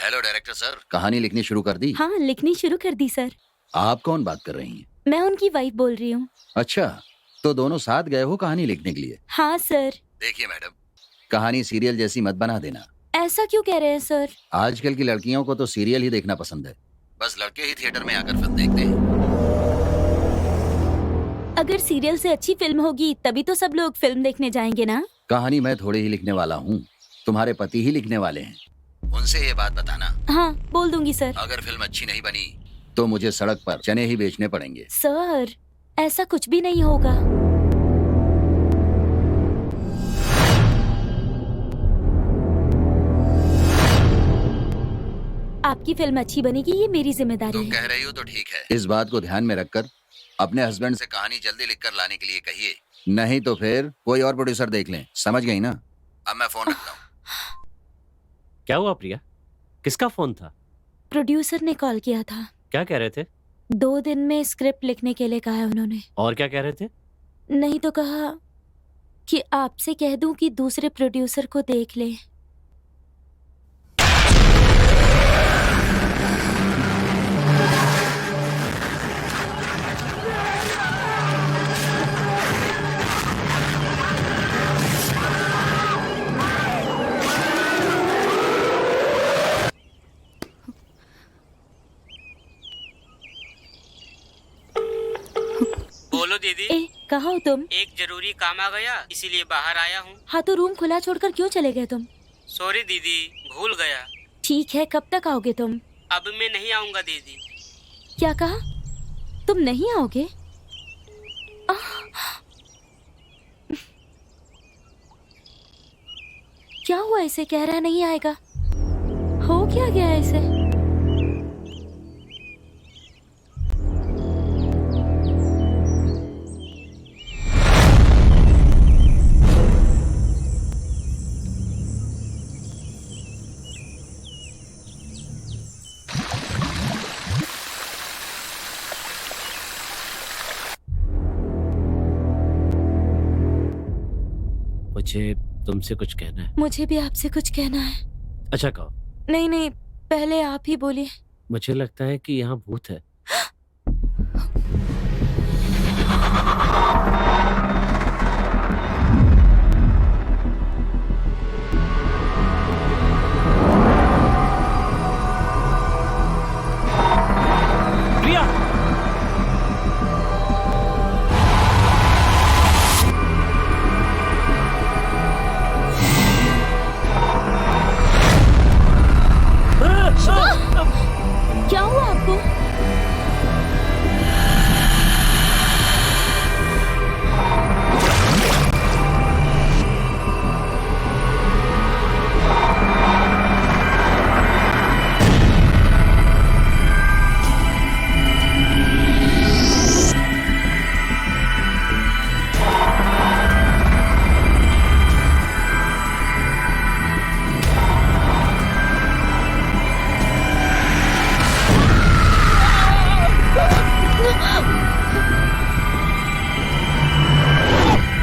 हेलो डायरेक्टर सर, कहानी लिखनी शुरू कर दी? हाँ, लिखनी शुरू कर दी सर। आप कौन बात कर रही हैं? मैं उनकी वाइफ बोल रही हूँ। अच्छा, तो दोनों साथ गए हो कहानी लिखने के लिए? हाँ सर। देखिए मैडम, कहानी सीरियल जैसी मत बना देना। ऐसा क्यों कह रहे हैं सर? आजकल की लड़कियों को तो सीरियल ही देखना पसंद है। बस लड़के ही थिएटर में आकर फिल्म देखते हैं। अगर सीरियल से अच्छी फिल्म होगी तभी तो सब लोग फिल्म देखने जाएंगे ना। कहानी मैं थोड़ी ही लिखने वाला हूँ, तुम्हारे पति ही लिखने वाले हैं। उनसे ये बात बताना। हाँ, बोल दूंगी सर। अगर फिल्म अच्छी नहीं बनी तो मुझे सड़क पर चने ही बेचने पड़ेंगे। सर, ऐसा कुछ भी नहीं होगा। आपकी फिल्म अच्छी बनेगी, ये मेरी जिम्मेदारी तुम है। कह रही हो तो ठीक है। इस बात को ध्यान में रखकर अपने हस्बैंड से कहानी जल्दी लिखकर लाने के लिए कहिए, नहीं तो फिर कोई और प्रोड्यूसर देख लें। समझ गई ना? अब मैं फोन रखता हूँ। क्या हुआ प्रिया? किसका फोन था? प्रोड्यूसर ने कॉल किया था। क्या कह रहे थे? 2 दिन में स्क्रिप्ट लिखने के लिए कहा है उन्होंने। और क्या कह रहे थे? नहीं तो कहा कि आपसे कह दूं कि दूसरे प्रोड्यूसर को देख ले। बोलो दीदी। ए, कहाँ हो तुम? एक जरूरी काम आ गया, इसीलिए बाहर आया हूँ। हाँ, तो रूम खुला छोड़कर क्यों चले गए तुम? सॉरी दीदी, भूल गया। ठीक है, कब तक आओगे तुम? अब मैं नहीं आऊँगा दीदी। क्या कहा? तुम नहीं आओगे? क्या हुआ इसे? कह रहा नहीं आएगा। हो क्या गया इसे? मुझे तुमसे कुछ कहना है। मुझे भी आपसे कुछ कहना है। अच्छा कहो। नहीं नहीं, पहले आप ही बोलिए। मुझे लगता है कि यहाँ भूत है। प्रिया! क्या हुआ आपको?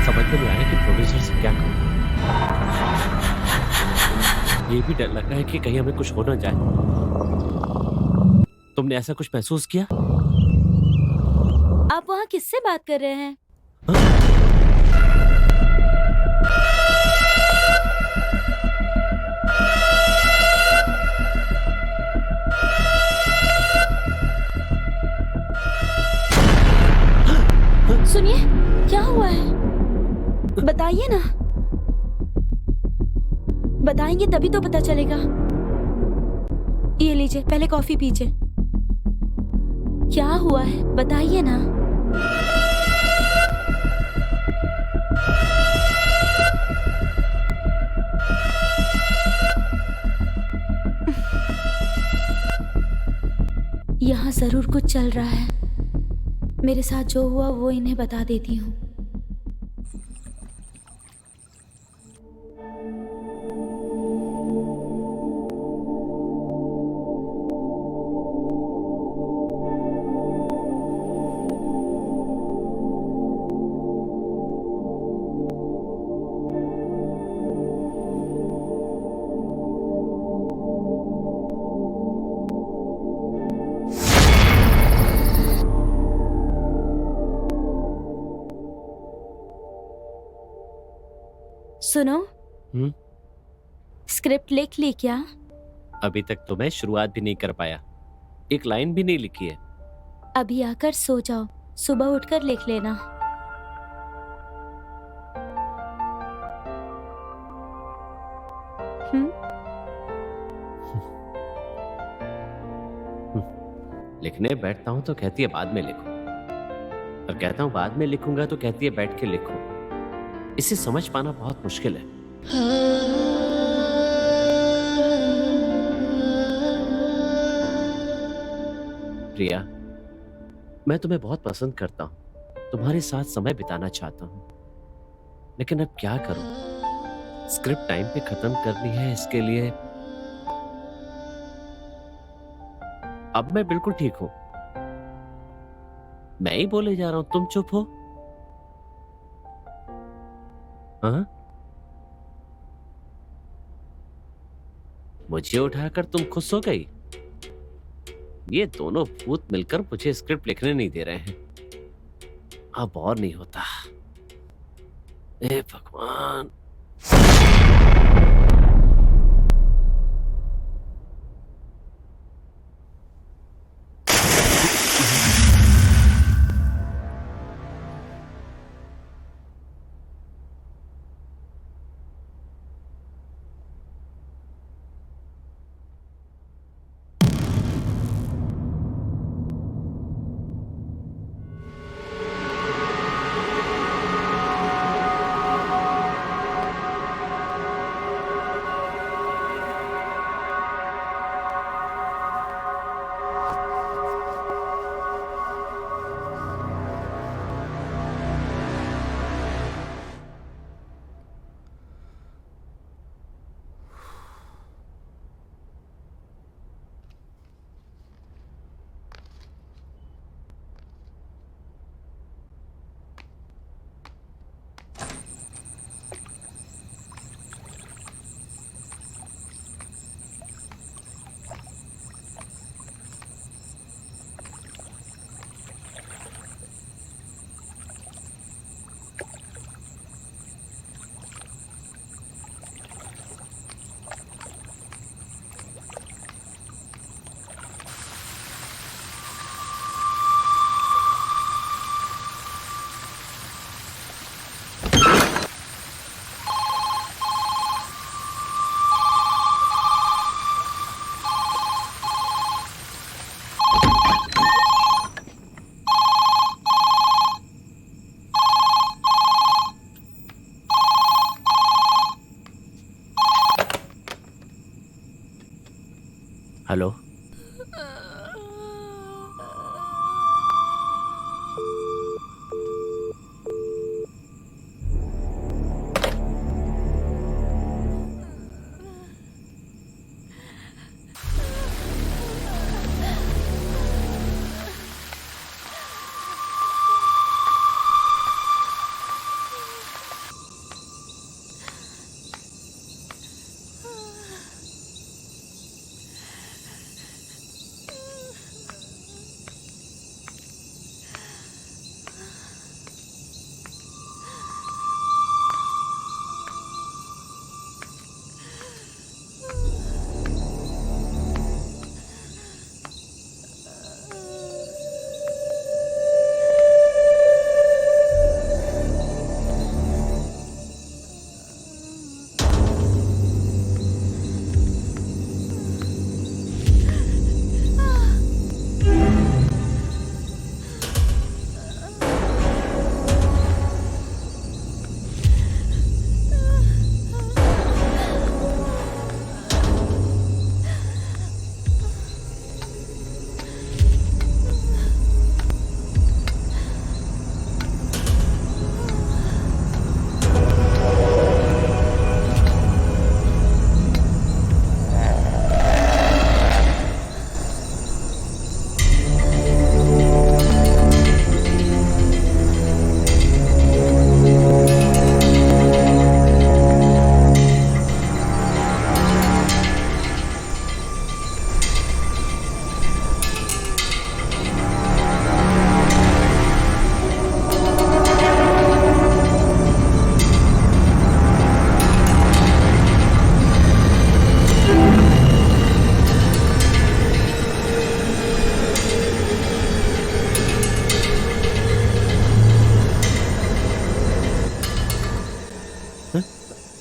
समझ में नहीं आया कि प्रोड्यूसर से क्या कहूं। ये भी डर लग रहा है कि कहीं हमें कुछ हो ना जाए। तुमने ऐसा कुछ महसूस किया? आप वहाँ किससे बात कर रहे हैं? सुनिए, क्या हुआ है? बताइए ना। बताएंगे तभी तो पता चलेगा। ये लीजिए, पहले कॉफी पीजिए। क्या हुआ है बताइए ना। यहाँ जरूर कुछ चल रहा है। मेरे साथ जो हुआ वो इन्हें बता देती हूँ। सुनो, स्क्रिप्ट लिख ली क्या? अभी तक तो मैं शुरुआत भी नहीं कर पाया। एक लाइन भी नहीं लिखी है। अभी आकर सो जाओ, सुबह उठकर लिख लेना। लिखने बैठता हूँ तो कहती है बाद में लिखो, और कहता हूँ बाद में लिखूंगा तो कहती है बैठ के लिखो। इसे समझ पाना बहुत मुश्किल है। प्रिया, मैं तुम्हें बहुत पसंद करता हूं, तुम्हारे साथ समय बिताना चाहता हूं, लेकिन अब क्या करूं? स्क्रिप्ट टाइम पे खत्म करनी है, इसके लिए अब मैं बिल्कुल ठीक हूं। मैं ही बोले जा रहा हूं, तुम चुप हो। हाँ? मुझे उठाकर तुम खुश हो गई? ये दोनों भूत मिलकर मुझे स्क्रिप्ट लिखने नहीं दे रहे हैं। अब और नहीं होता। ए भगवान। हेलो।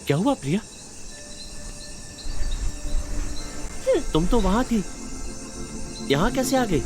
क्या हुआ प्रिया? तुम तो वहां थी, यहाँ कैसे आ गई?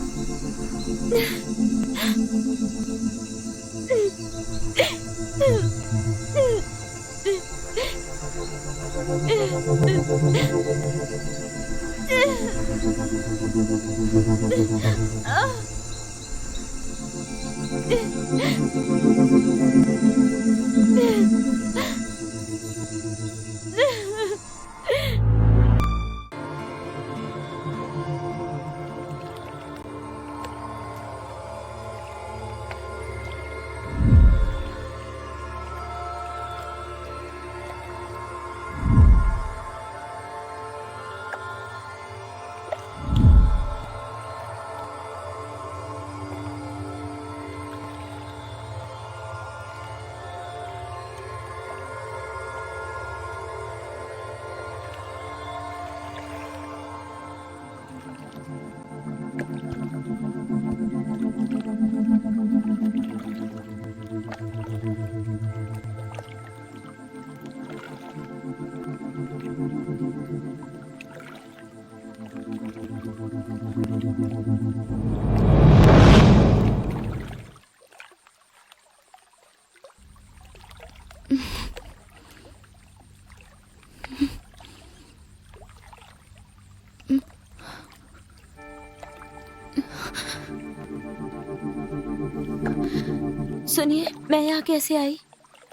सुनिए, मैं यहाँ कैसे आई?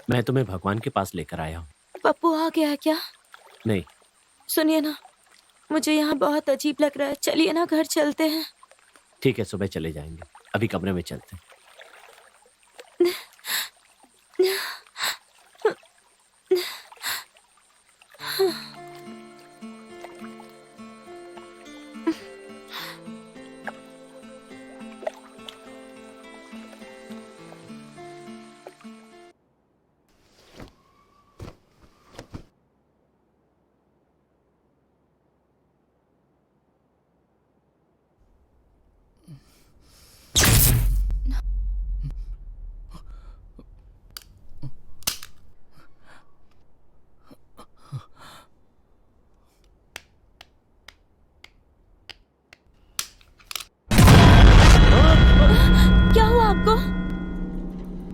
मैं तुम्हें भगवान के पास लेकर आया हूँ। पप्पू आ गया क्या? नहीं। सुनिए ना, मुझे यहाँ बहुत अजीब लग रहा है, चलिए ना घर चलते हैं। ठीक है, सुबह चले जाएंगे, अभी कमरे में चलते हैं।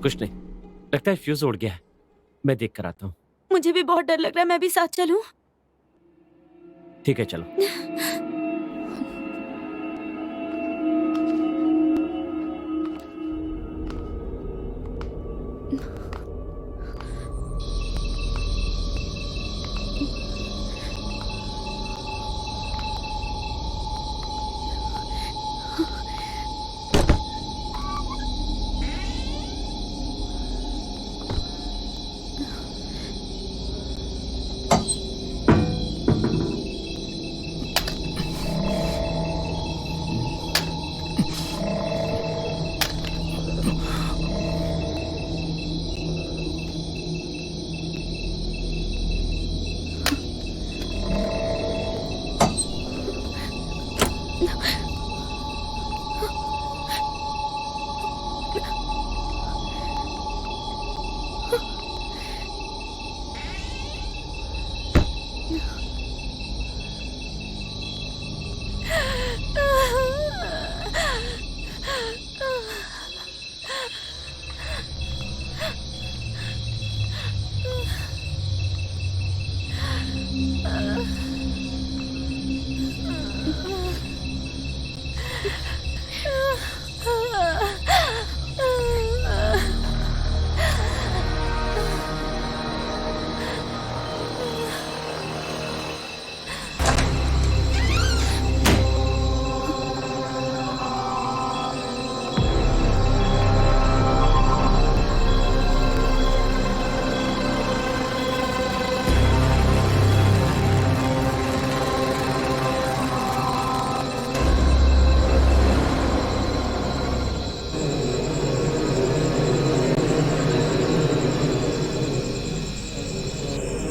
कुछ नहीं, लगता है फ्यूज उड़ गया है। मैं देख कर आता हूँ। मुझे भी बहुत डर लग रहा है, मैं भी साथ चलूं? ठीक है, चलो।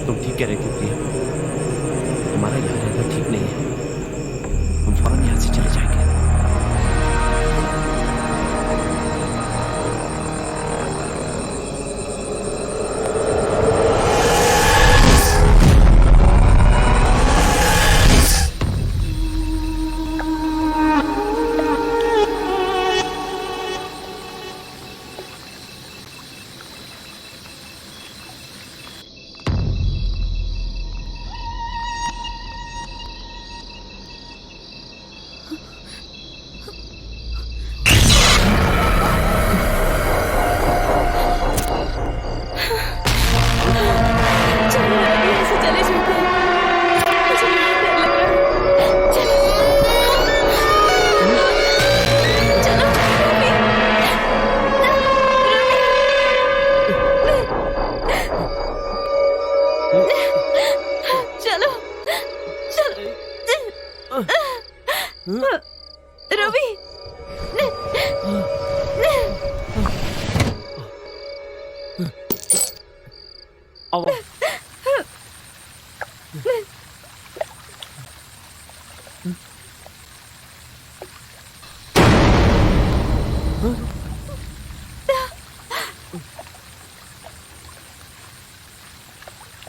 तुम ठीक कह रही थी प्रिया, तुम्हारा यहाँ रहना ठीक नहीं है। हम फौरन यहाँ से चले जाएंगे। रवि, आओ।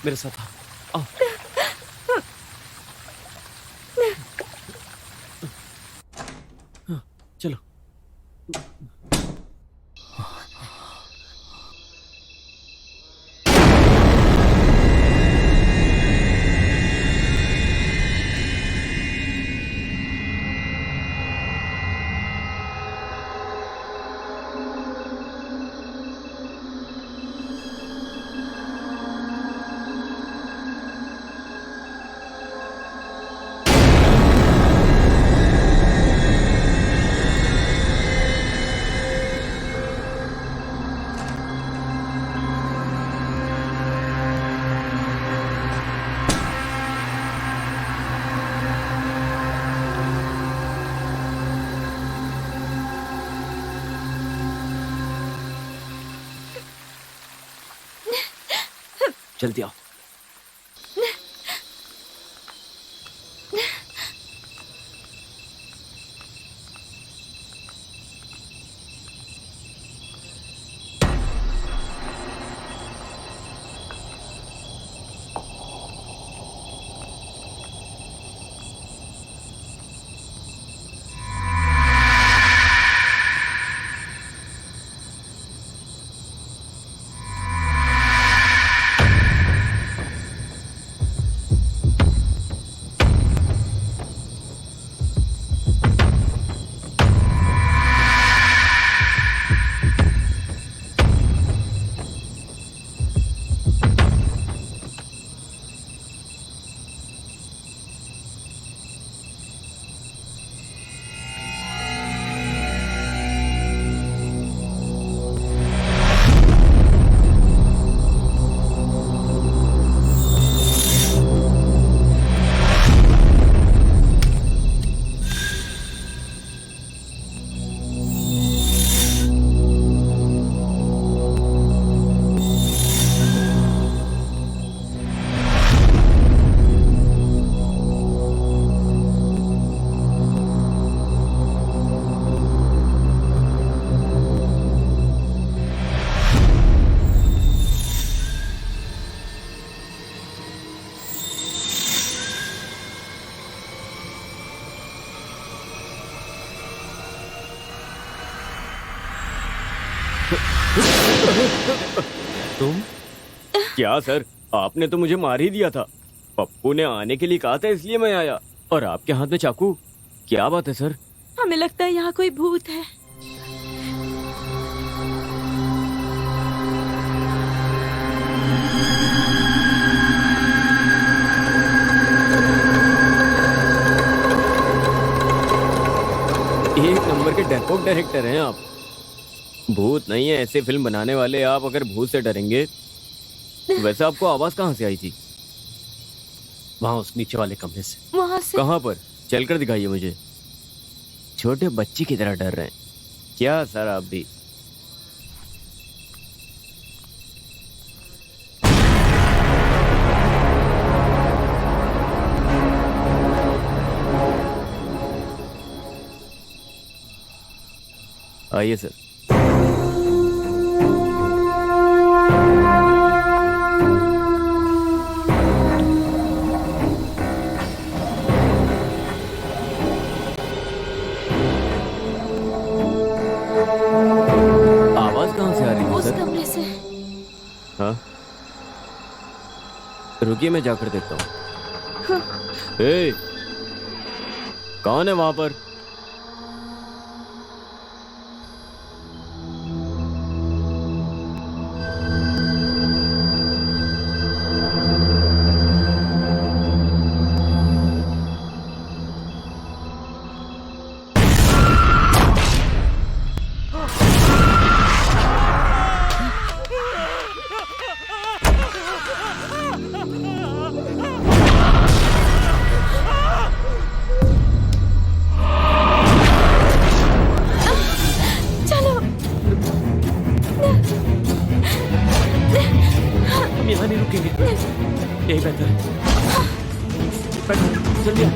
मेरे साथ आओ। चलो। जल्दी आओ। तुम? क्या सर, आपने तो मुझे मार ही दिया था। पप्पू ने आने के लिए कहा था इसलिए मैं आया, और आपके हाथ में चाकू। क्या बात है सर? हमें लगता है यहाँ कोई भूत है। एक नंबर के डरपोक डायरेक्टर हैं आप। भूत नहीं है ऐसे फिल्म बनाने वाले आप, अगर भूत से डरेंगे। वैसे आपको आवाज कहाँ से आई थी? वहां उस नीचे वाले कमरे से। वहाँ से। कहाँ पर? चलकर दिखाइए मुझे। छोटे बच्चे की तरह डर रहे हैं क्या सर आप भी? आइए सर। आवाज कहाँ से आ रही है उस सर? कमरे से। हाँ, रुकिए मैं जाकर देखता हूँ। ए, कौन है वहां पर? हम यहाँ नहीं रुकेंगे, यही बेहतर है। बैठो, जल्दी आओ।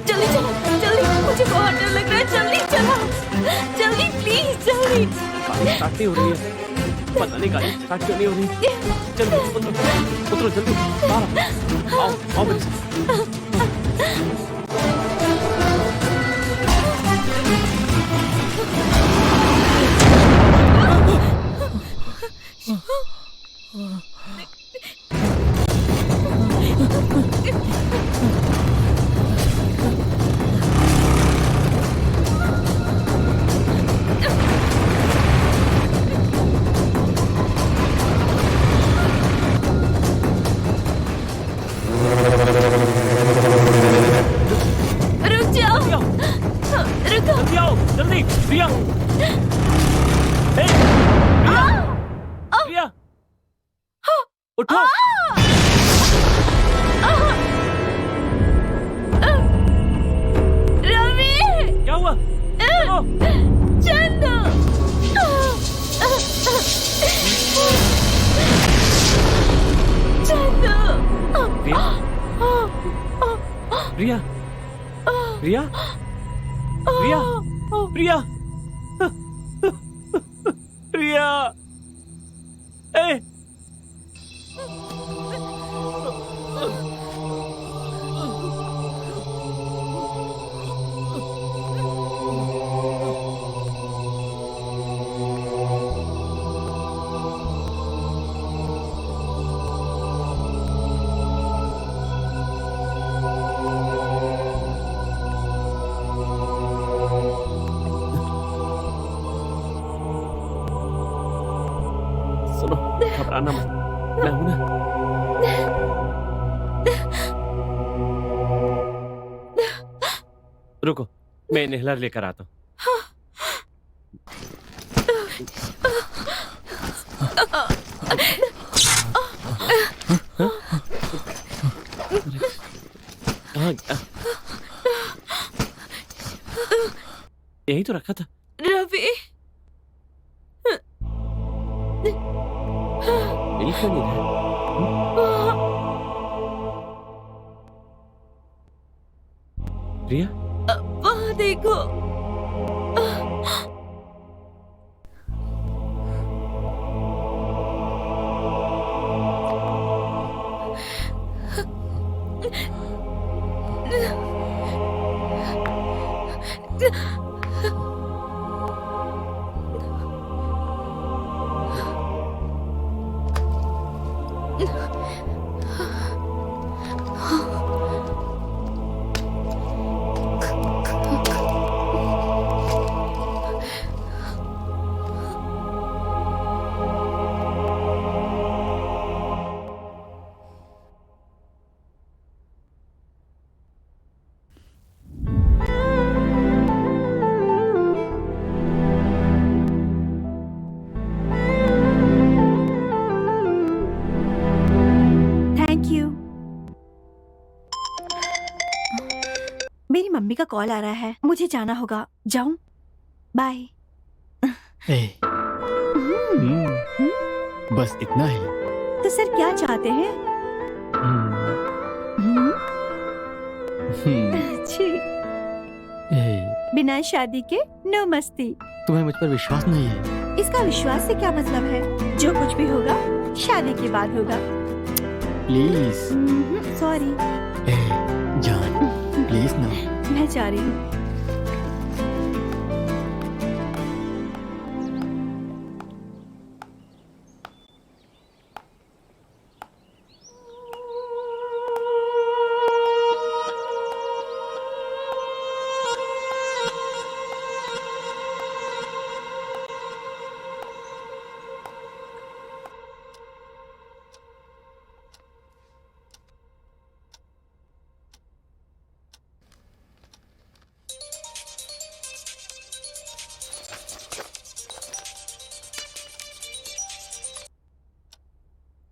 जल्दी चलो, जल्दी, मुझे बहुत डर लग रहा है। जल्दी चलो, जल्दी प्लीज, जल्दी। गाड़ी स्टार्ट नहीं हो रही है, पता नहीं गाड़ी स्टार्ट क्यों नहीं हो रही। जल्दी उतरो, उतरो जल्दी, बाहर आओ, आओ मेरे साथ। रुक जाओ, रुको। जल्दी आओ, जल्दी, प्रिया। ए, प्रिया, उठो। रवि, क्या हुआ? चलो। चंदू। चंदू। प्रिया, प्रिया, प्रिया, प्रिया, प्रिया, प्रिया, ए, सुनो, घबराना मत, मैं हूं ना। रुको, मैं इनहेलर लेकर आता हूँ। यही तो रखा था। रवि, मिल क्यों नहीं रहा? प्रिया, वहाँ देखो। मम्मी का कॉल आ रहा है, मुझे जाना होगा। जाऊं? बाय। बस इतना ही। तो सर क्या चाहते हैं? अच्छी। बिना शादी के नो मस्ती। तुम्हें मुझ पर विश्वास नहीं है? इसका विश्वास से क्या मतलब है? जो कुछ भी होगा शादी के बाद होगा। प्लीज। सॉरी। जान प्लीज ना। मैं जा रही हूँ।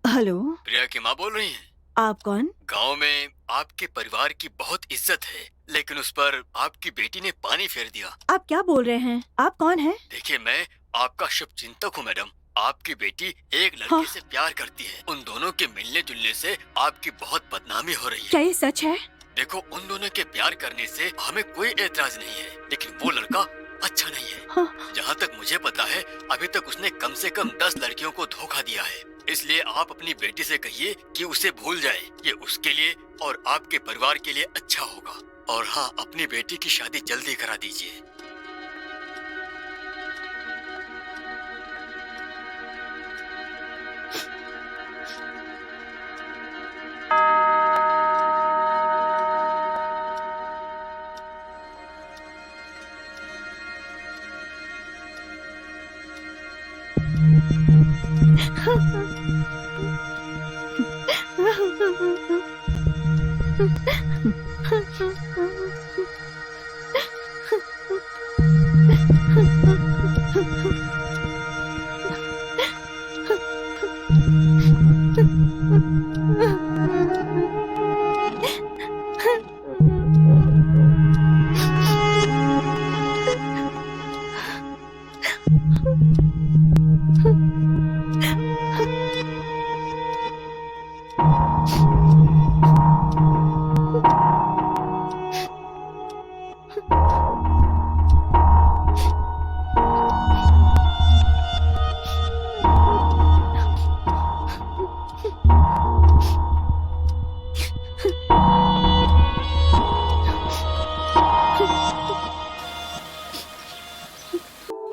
हेलो, प्रिया की माँ बोल रही हैं? आप कौन? गांव में आपके परिवार की बहुत इज्जत है, लेकिन उस पर आपकी बेटी ने पानी फेर दिया। आप क्या बोल रहे हैं? आप कौन हैं? देखिए, मैं आपका शुभ चिंतक हूँ मैडम। आपकी बेटी एक लड़के हाँ। से प्यार करती है। उन दोनों के मिलने जुलने से आपकी बहुत बदनामी हो रही क्या है। ये सच है? देखो, उन दोनों के प्यार करने से हमें कोई एतराज नहीं है, लेकिन वो लड़का अच्छा नहीं है। हाँ। जहाँ तक मुझे पता है, अभी तक उसने कम से कम 10 लड़कियों को धोखा दिया है। इसलिए आप अपनी बेटी से कहिए कि उसे भूल जाए। ये उसके लिए और आपके परिवार के लिए अच्छा होगा। और हाँ, अपनी बेटी की शादी जल्दी करा दीजिए।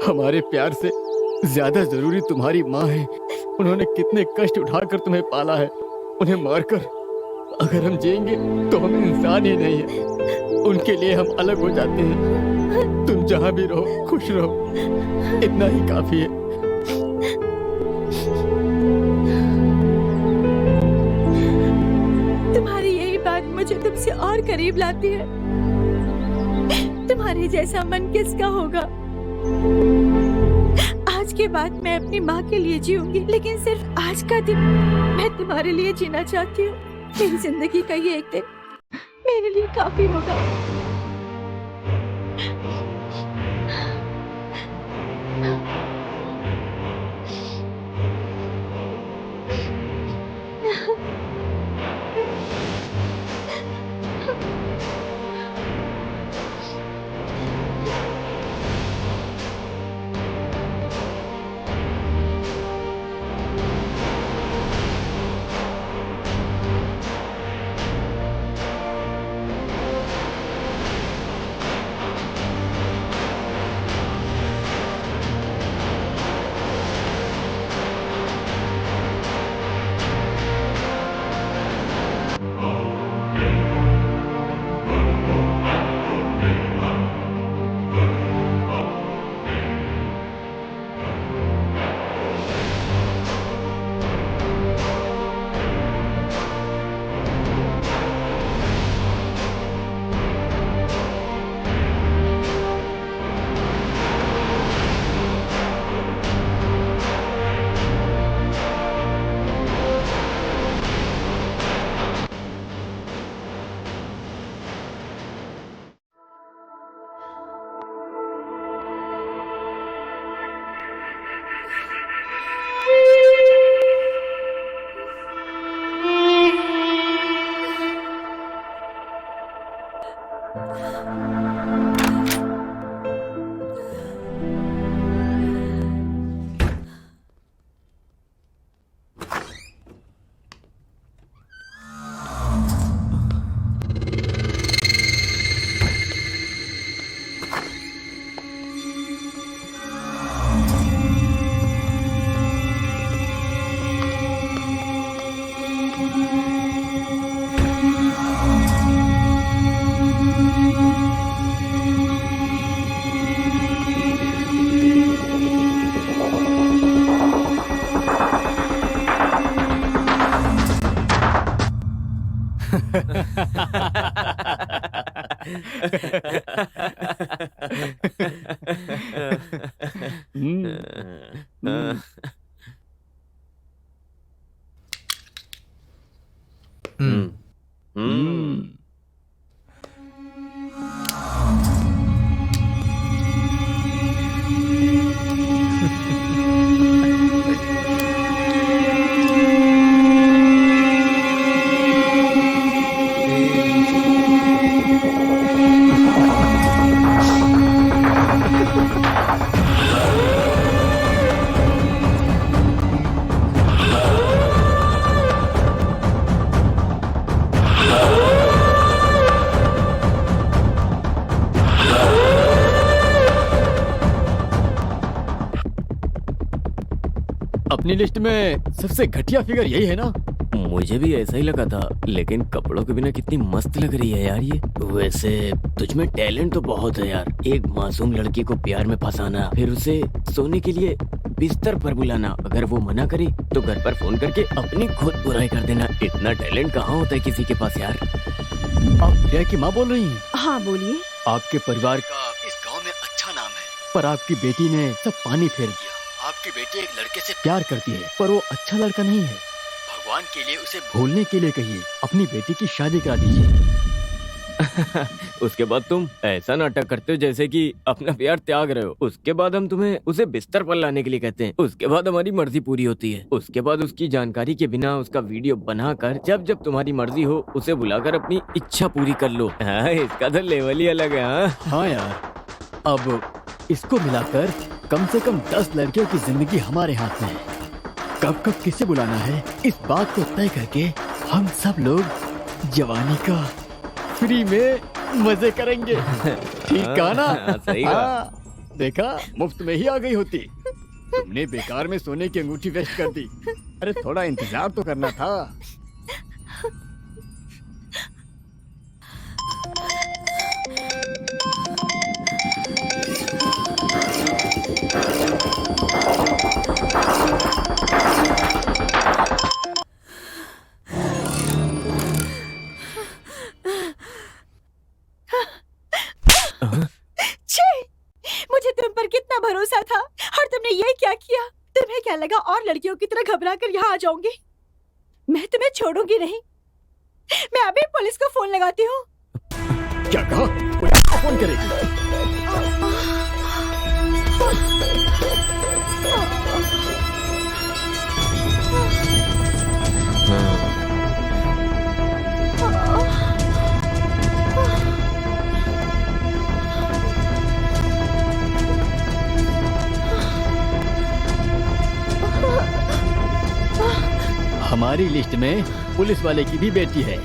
हमारे प्यार से ज्यादा जरूरी तुम्हारी माँ है। उन्होंने कितने कष्ट उठाकर तुम्हें पाला है। उन्हें मारकर अगर हम जिएंगे तो हम इंसान ही नहीं है। उनके लिए हम अलग हो जाते हैं। तुम जहाँ भी रहो खुश रहो, इतना ही काफी है। तुम्हारी यही बात मुझे तुमसे और करीब लाती है। तुम्हारे जैसा मन किसका होगा? आज के बाद मैं अपनी माँ के लिए जीऊंगी, लेकिन सिर्फ आज का दिन मैं तुम्हारे लिए जीना चाहती हूँ। मेरी जिंदगी का ये एक दिन मेरे लिए काफी होगा। अपनी लिस्ट में सबसे घटिया फिगर यही है ना? मुझे भी ऐसा ही लगा था, लेकिन कपड़ों के बिना कितनी मस्त लग रही है यार ये। वैसे तुझमें टैलेंट तो बहुत है यार। एक मासूम लड़की को प्यार में फंसाना, फिर उसे सोने के लिए बिस्तर पर बुलाना, अगर वो मना करे तो घर पर फोन करके अपनी खुद बुराई कर देना। इतना टैलेंट कहाँ होता है किसी के पास यार। आप प्रिया की माँ बोल रही हैं? हाँ बोलिए। आपके परिवार का इस गांव में अच्छा नाम है, पर आपकी बेटी ने सब पानी फेर दिया। आपकी बेटी एक लड़के से प्यार करती है, पर वो अच्छा लड़का नहीं है। भगवान के लिए उसे भूलने के लिए कहिए, अपनी बेटी की शादी करा दीजिए। उसके बाद तुम ऐसा नाटक करते हो जैसे कि अपना प्यार त्याग रहे हो। उसके बाद हम तुम्हें उसे बिस्तर पर लाने के लिए कहते हैं। उसके बाद हमारी मर्जी पूरी होती है। उसके बाद उसकी जानकारी के बिना उसका वीडियो बनाकर जब जब तुम्हारी मर्जी हो उसे बुलाकर अपनी इच्छा पूरी कर लो। हाँ, इसका तो लेवल ही अलग है। हाँ यार, अब इसको मिलाकर कम से कम 10 लड़कियों की जिंदगी हमारे हाथ में है। कब कब किसे बुलाना है, इस बात को तय करके हम सब लोग जवानी का फ्री में मजे करेंगे। ठीक कहा ना? सही कहा। हाँ, देखा, मुफ्त में ही आ गई होती। तुमने बेकार में सोने की अंगूठी वेस्ट कर दी। अरे थोड़ा इंतजार तो करना था। मुझे तुम पर कितना भरोसा था और तुमने ये क्या किया? तुम्हें क्या लगा और लड़कियों की तरह घबरा कर यहाँ आ जाऊंगी? मैं तुम्हें छोड़ूंगी नहीं। मैं अभी पुलिस को फोन लगाती हूँ। क्या कहा? पुलिस को फोन करेगी? हमारी लिस्ट में पुलिस वाले की भी बेटी है।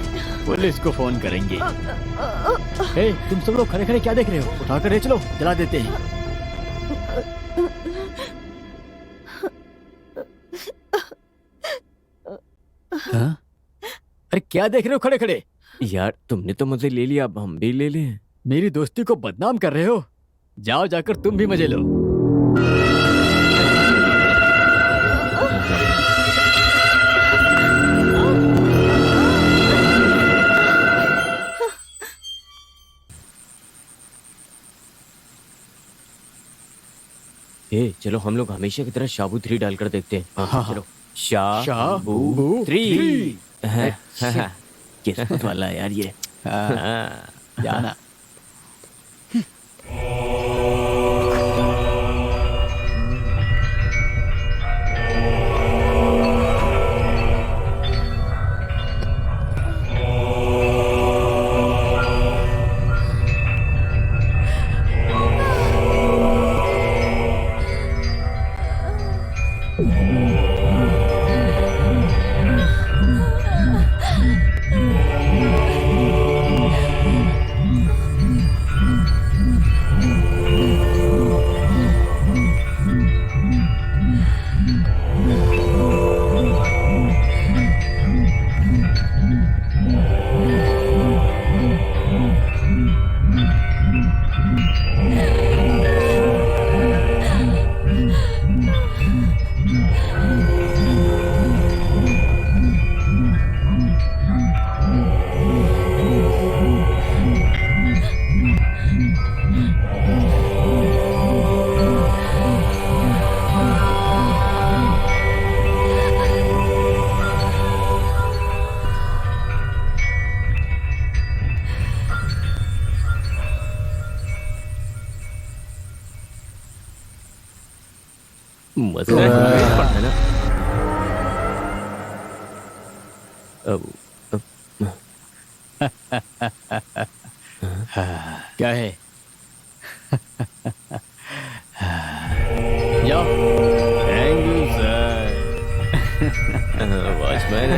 पुलिस को फोन करेंगे। ए, तुम सब लोग खड़े खड़े क्या देख रहे हो? उठाकर ले चलो, जला देते हैं। हाँ? अरे क्या देख रहे हो खड़े खड़े? यार तुमने तो मजे ले लिया, अब हम भी ले लें। मेरी दोस्ती को बदनाम कर रहे हो? जाओ जाकर तुम भी मजे लो। चलो हम लोग हमेशा की तरह शाबू 3 डालकर देखते हैं। हाँ, चलो शाबू 3। किस्मत वाला है यार ये। जाना। मसला पड़ता है ना। क्या है? जाओ। Thank you sir. Watchman.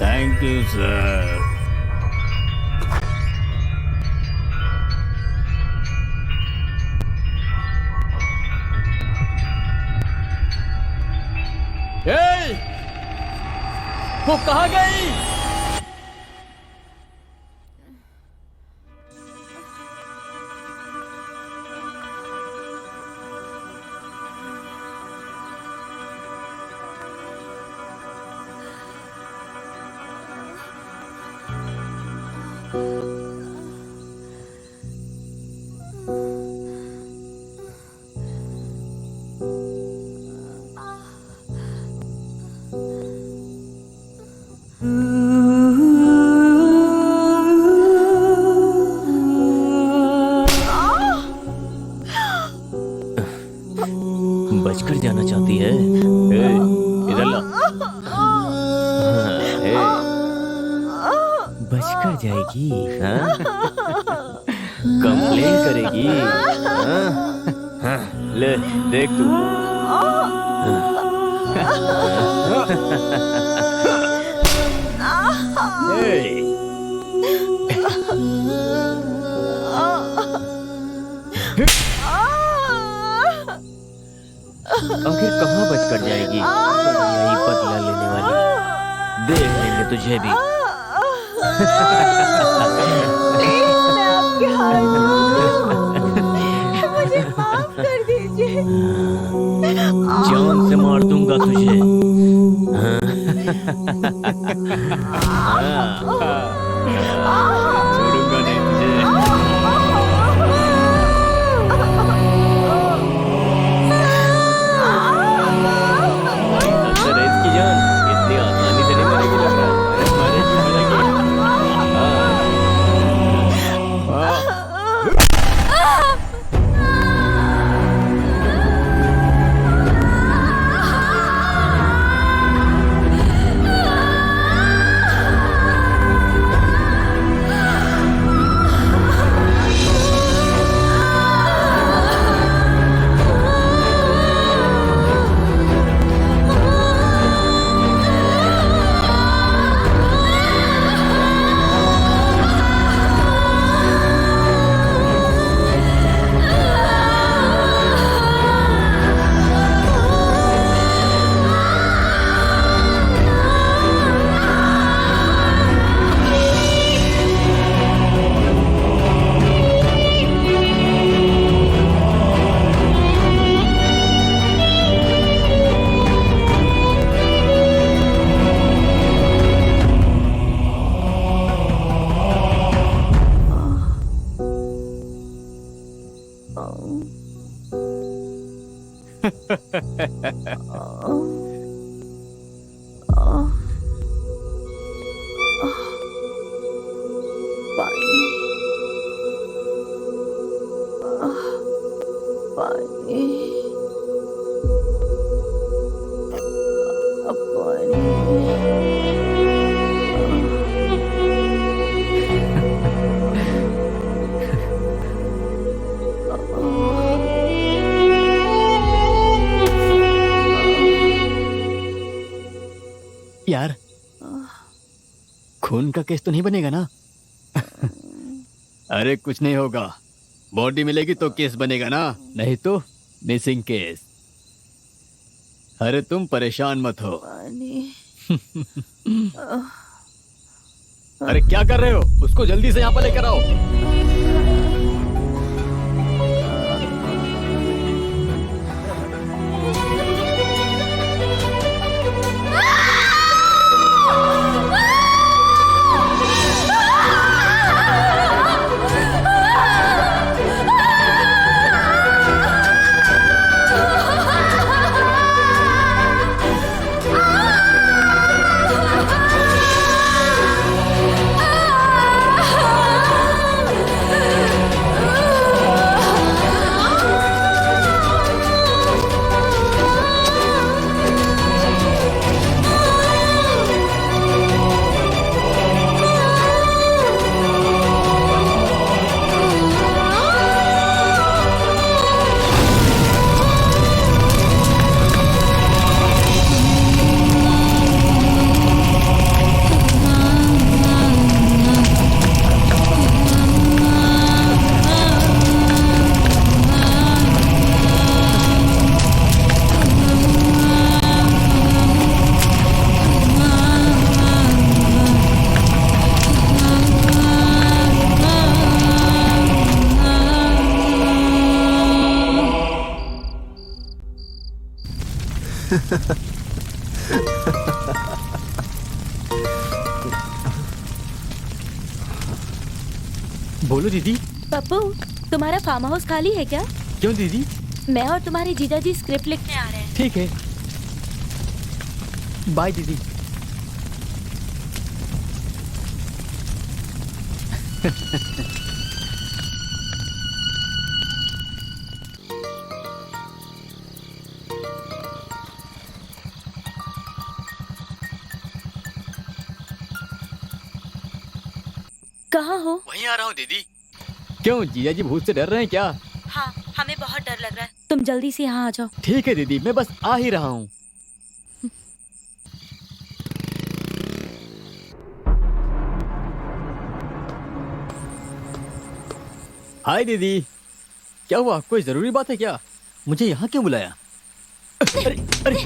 Thank you sir. वो कहाँ गई? बचकर जाना चाहती है? ए, इधर ला। ए, बचकर जाएगी? हाँ? कंप्लेन करेगी? हाँ? ले देख तू। आखिर कहाँ बचकर जाएगी? यही बदला लेने वाली। देख लेंगे तुझे भी। मैं आपके हाथ जोड़ती हूँ। मुझे माफ कर दीजिए। जान से मार दूंगा तुझे। छोड़ूंगा नहीं तुझे। इसकी जान इतनी आसानी से नहीं मरेगी लड़का। मरेगी मरेगी। यार, खून का केस तो नहीं बनेगा ना? अरे कुछ नहीं होगा। बॉडी मिलेगी तो केस बनेगा ना, नहीं तो मिसिंग केस। अरे तुम परेशान मत हो। अरे क्या कर रहे हो? उसको जल्दी से यहाँ पर लेकर आओ। बोलो दीदी। पप्पू, तुम्हारा फार्म हाउस खाली है क्या? क्यों दीदी? मैं और तुम्हारे जीजा जी स्क्रिप्ट लिखने आ रहे हैं। ठीक है, बाय दीदी। कहाँ हो? वहीं आ रहा हूँ दीदी। क्यों, जीजा जी भूत से डर रहे हैं क्या? हाँ, हमें बहुत डर लग रहा है। तुम जल्दी से यहाँ आ जाओ। ठीक है दीदी, मैं बस आ ही रहा हूँ। हाय दीदी, क्या हुआ? कोई जरूरी बात है क्या? मुझे यहाँ क्यों बुलाया? अरे अरे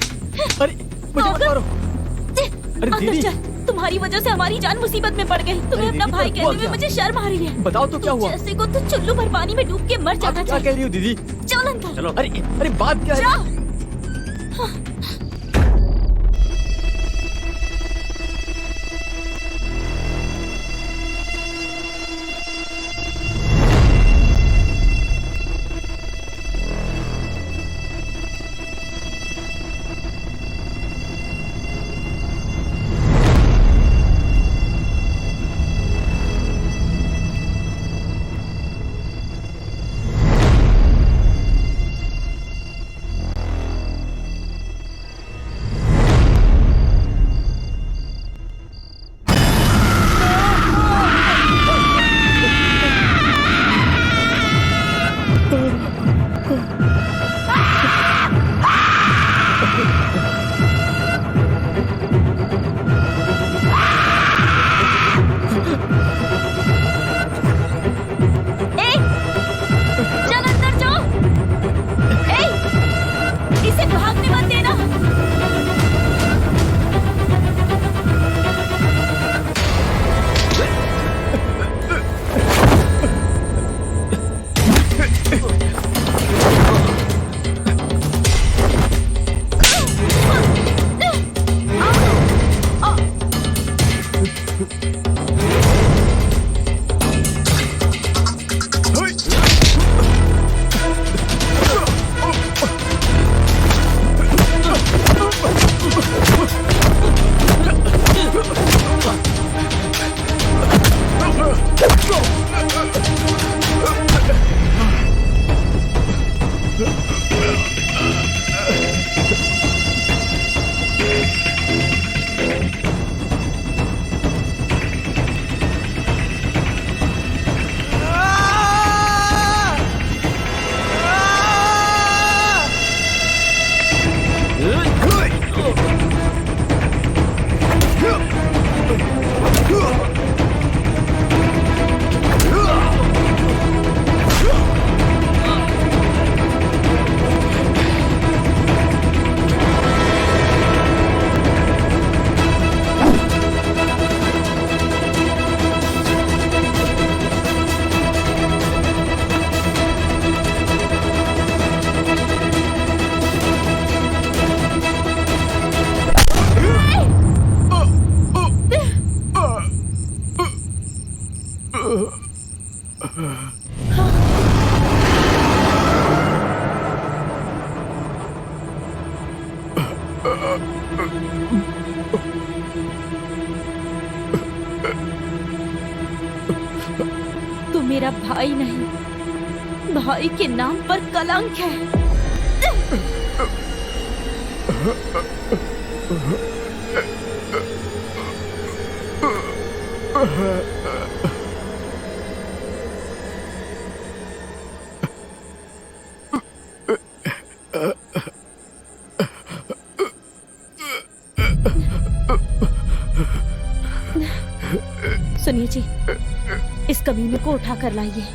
अरे, मुझे मत मारो। अरे अंदर दीदी, चल, तुम्हारी वजह से हमारी जान मुसीबत में पड़ गई। तुम्हें अरे अपना दीदी, भाई पर कहने हुआ में क्या? मुझे शर्म आ रही है। बताओ तो क्या हुआ? जैसे को तो चुल्लू भर पानी में डूब के मर आप जाना क्या चाहिए। कह रही हो दीदी? चल अंदर। चलो। अरे अरे, बात क्या है? जाओ। तू मेरा भाई नहीं, भाई के नाम पर कलंक है। सुनिए जी, इस कमीने को उठा कर लाइए।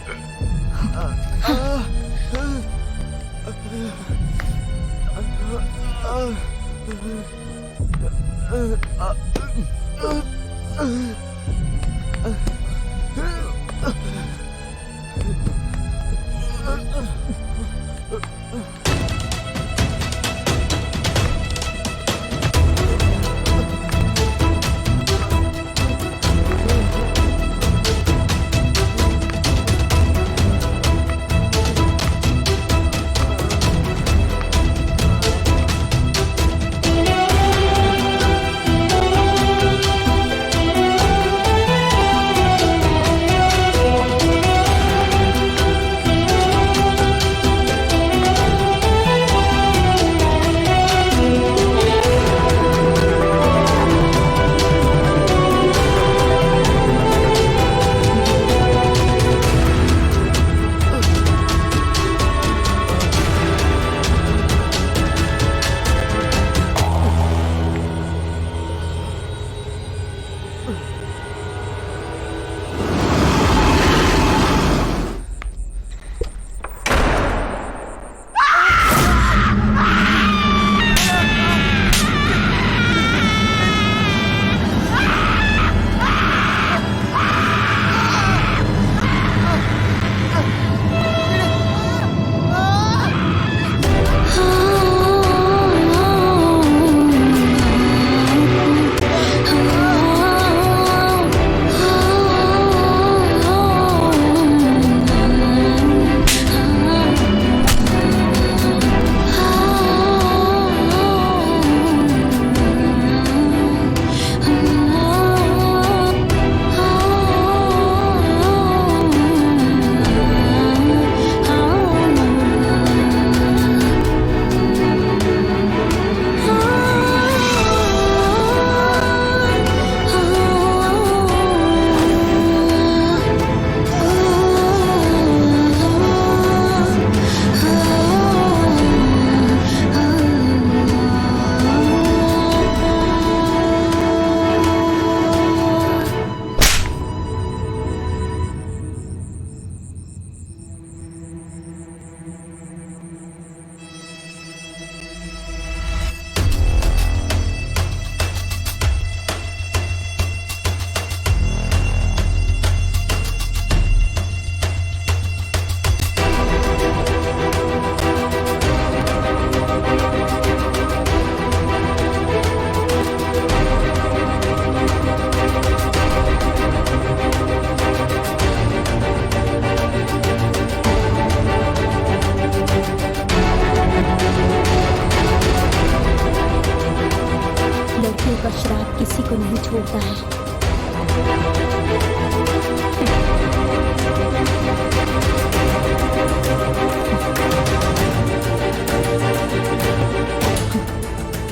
का श्राप किसी को नहीं छोड़ता है।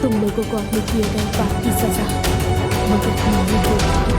तुम लोगों को अपने किए गए पाप की सजा मगर नहीं होगी।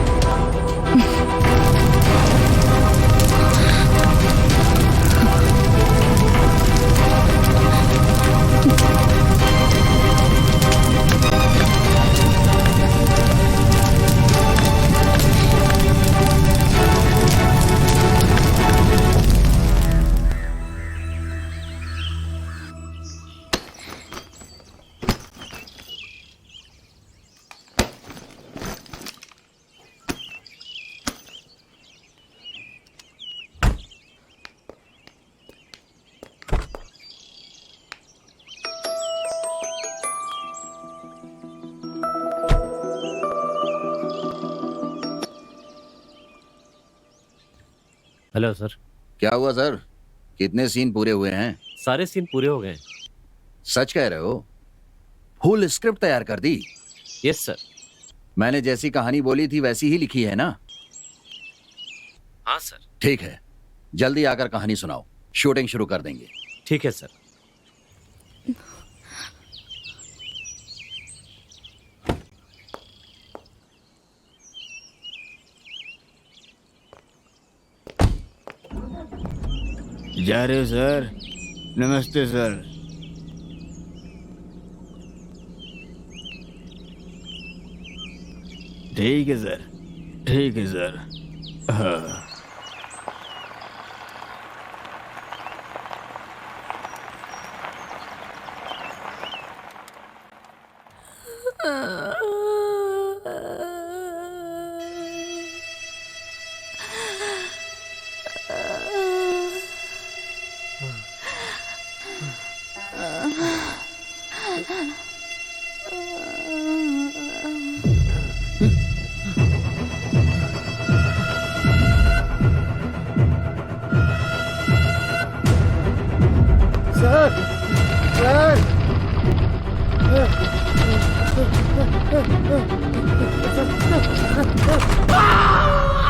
Hello sir. क्या हुआ सर? कितने सीन पूरे हुए हैं? सारे सीन पूरे हो गए। सच कह रहे हो? फुल स्क्रिप्ट तैयार कर दी? Yes sir. मैंने जैसी कहानी बोली थी वैसी ही लिखी है ना? हाँ सर। ठीक है, जल्दी आकर कहानी सुनाओ, शूटिंग शुरू कर देंगे। ठीक है सर। जा रहे हो सर? नमस्ते सर। ठीक है सर, ठीक है सर। हाँ। सर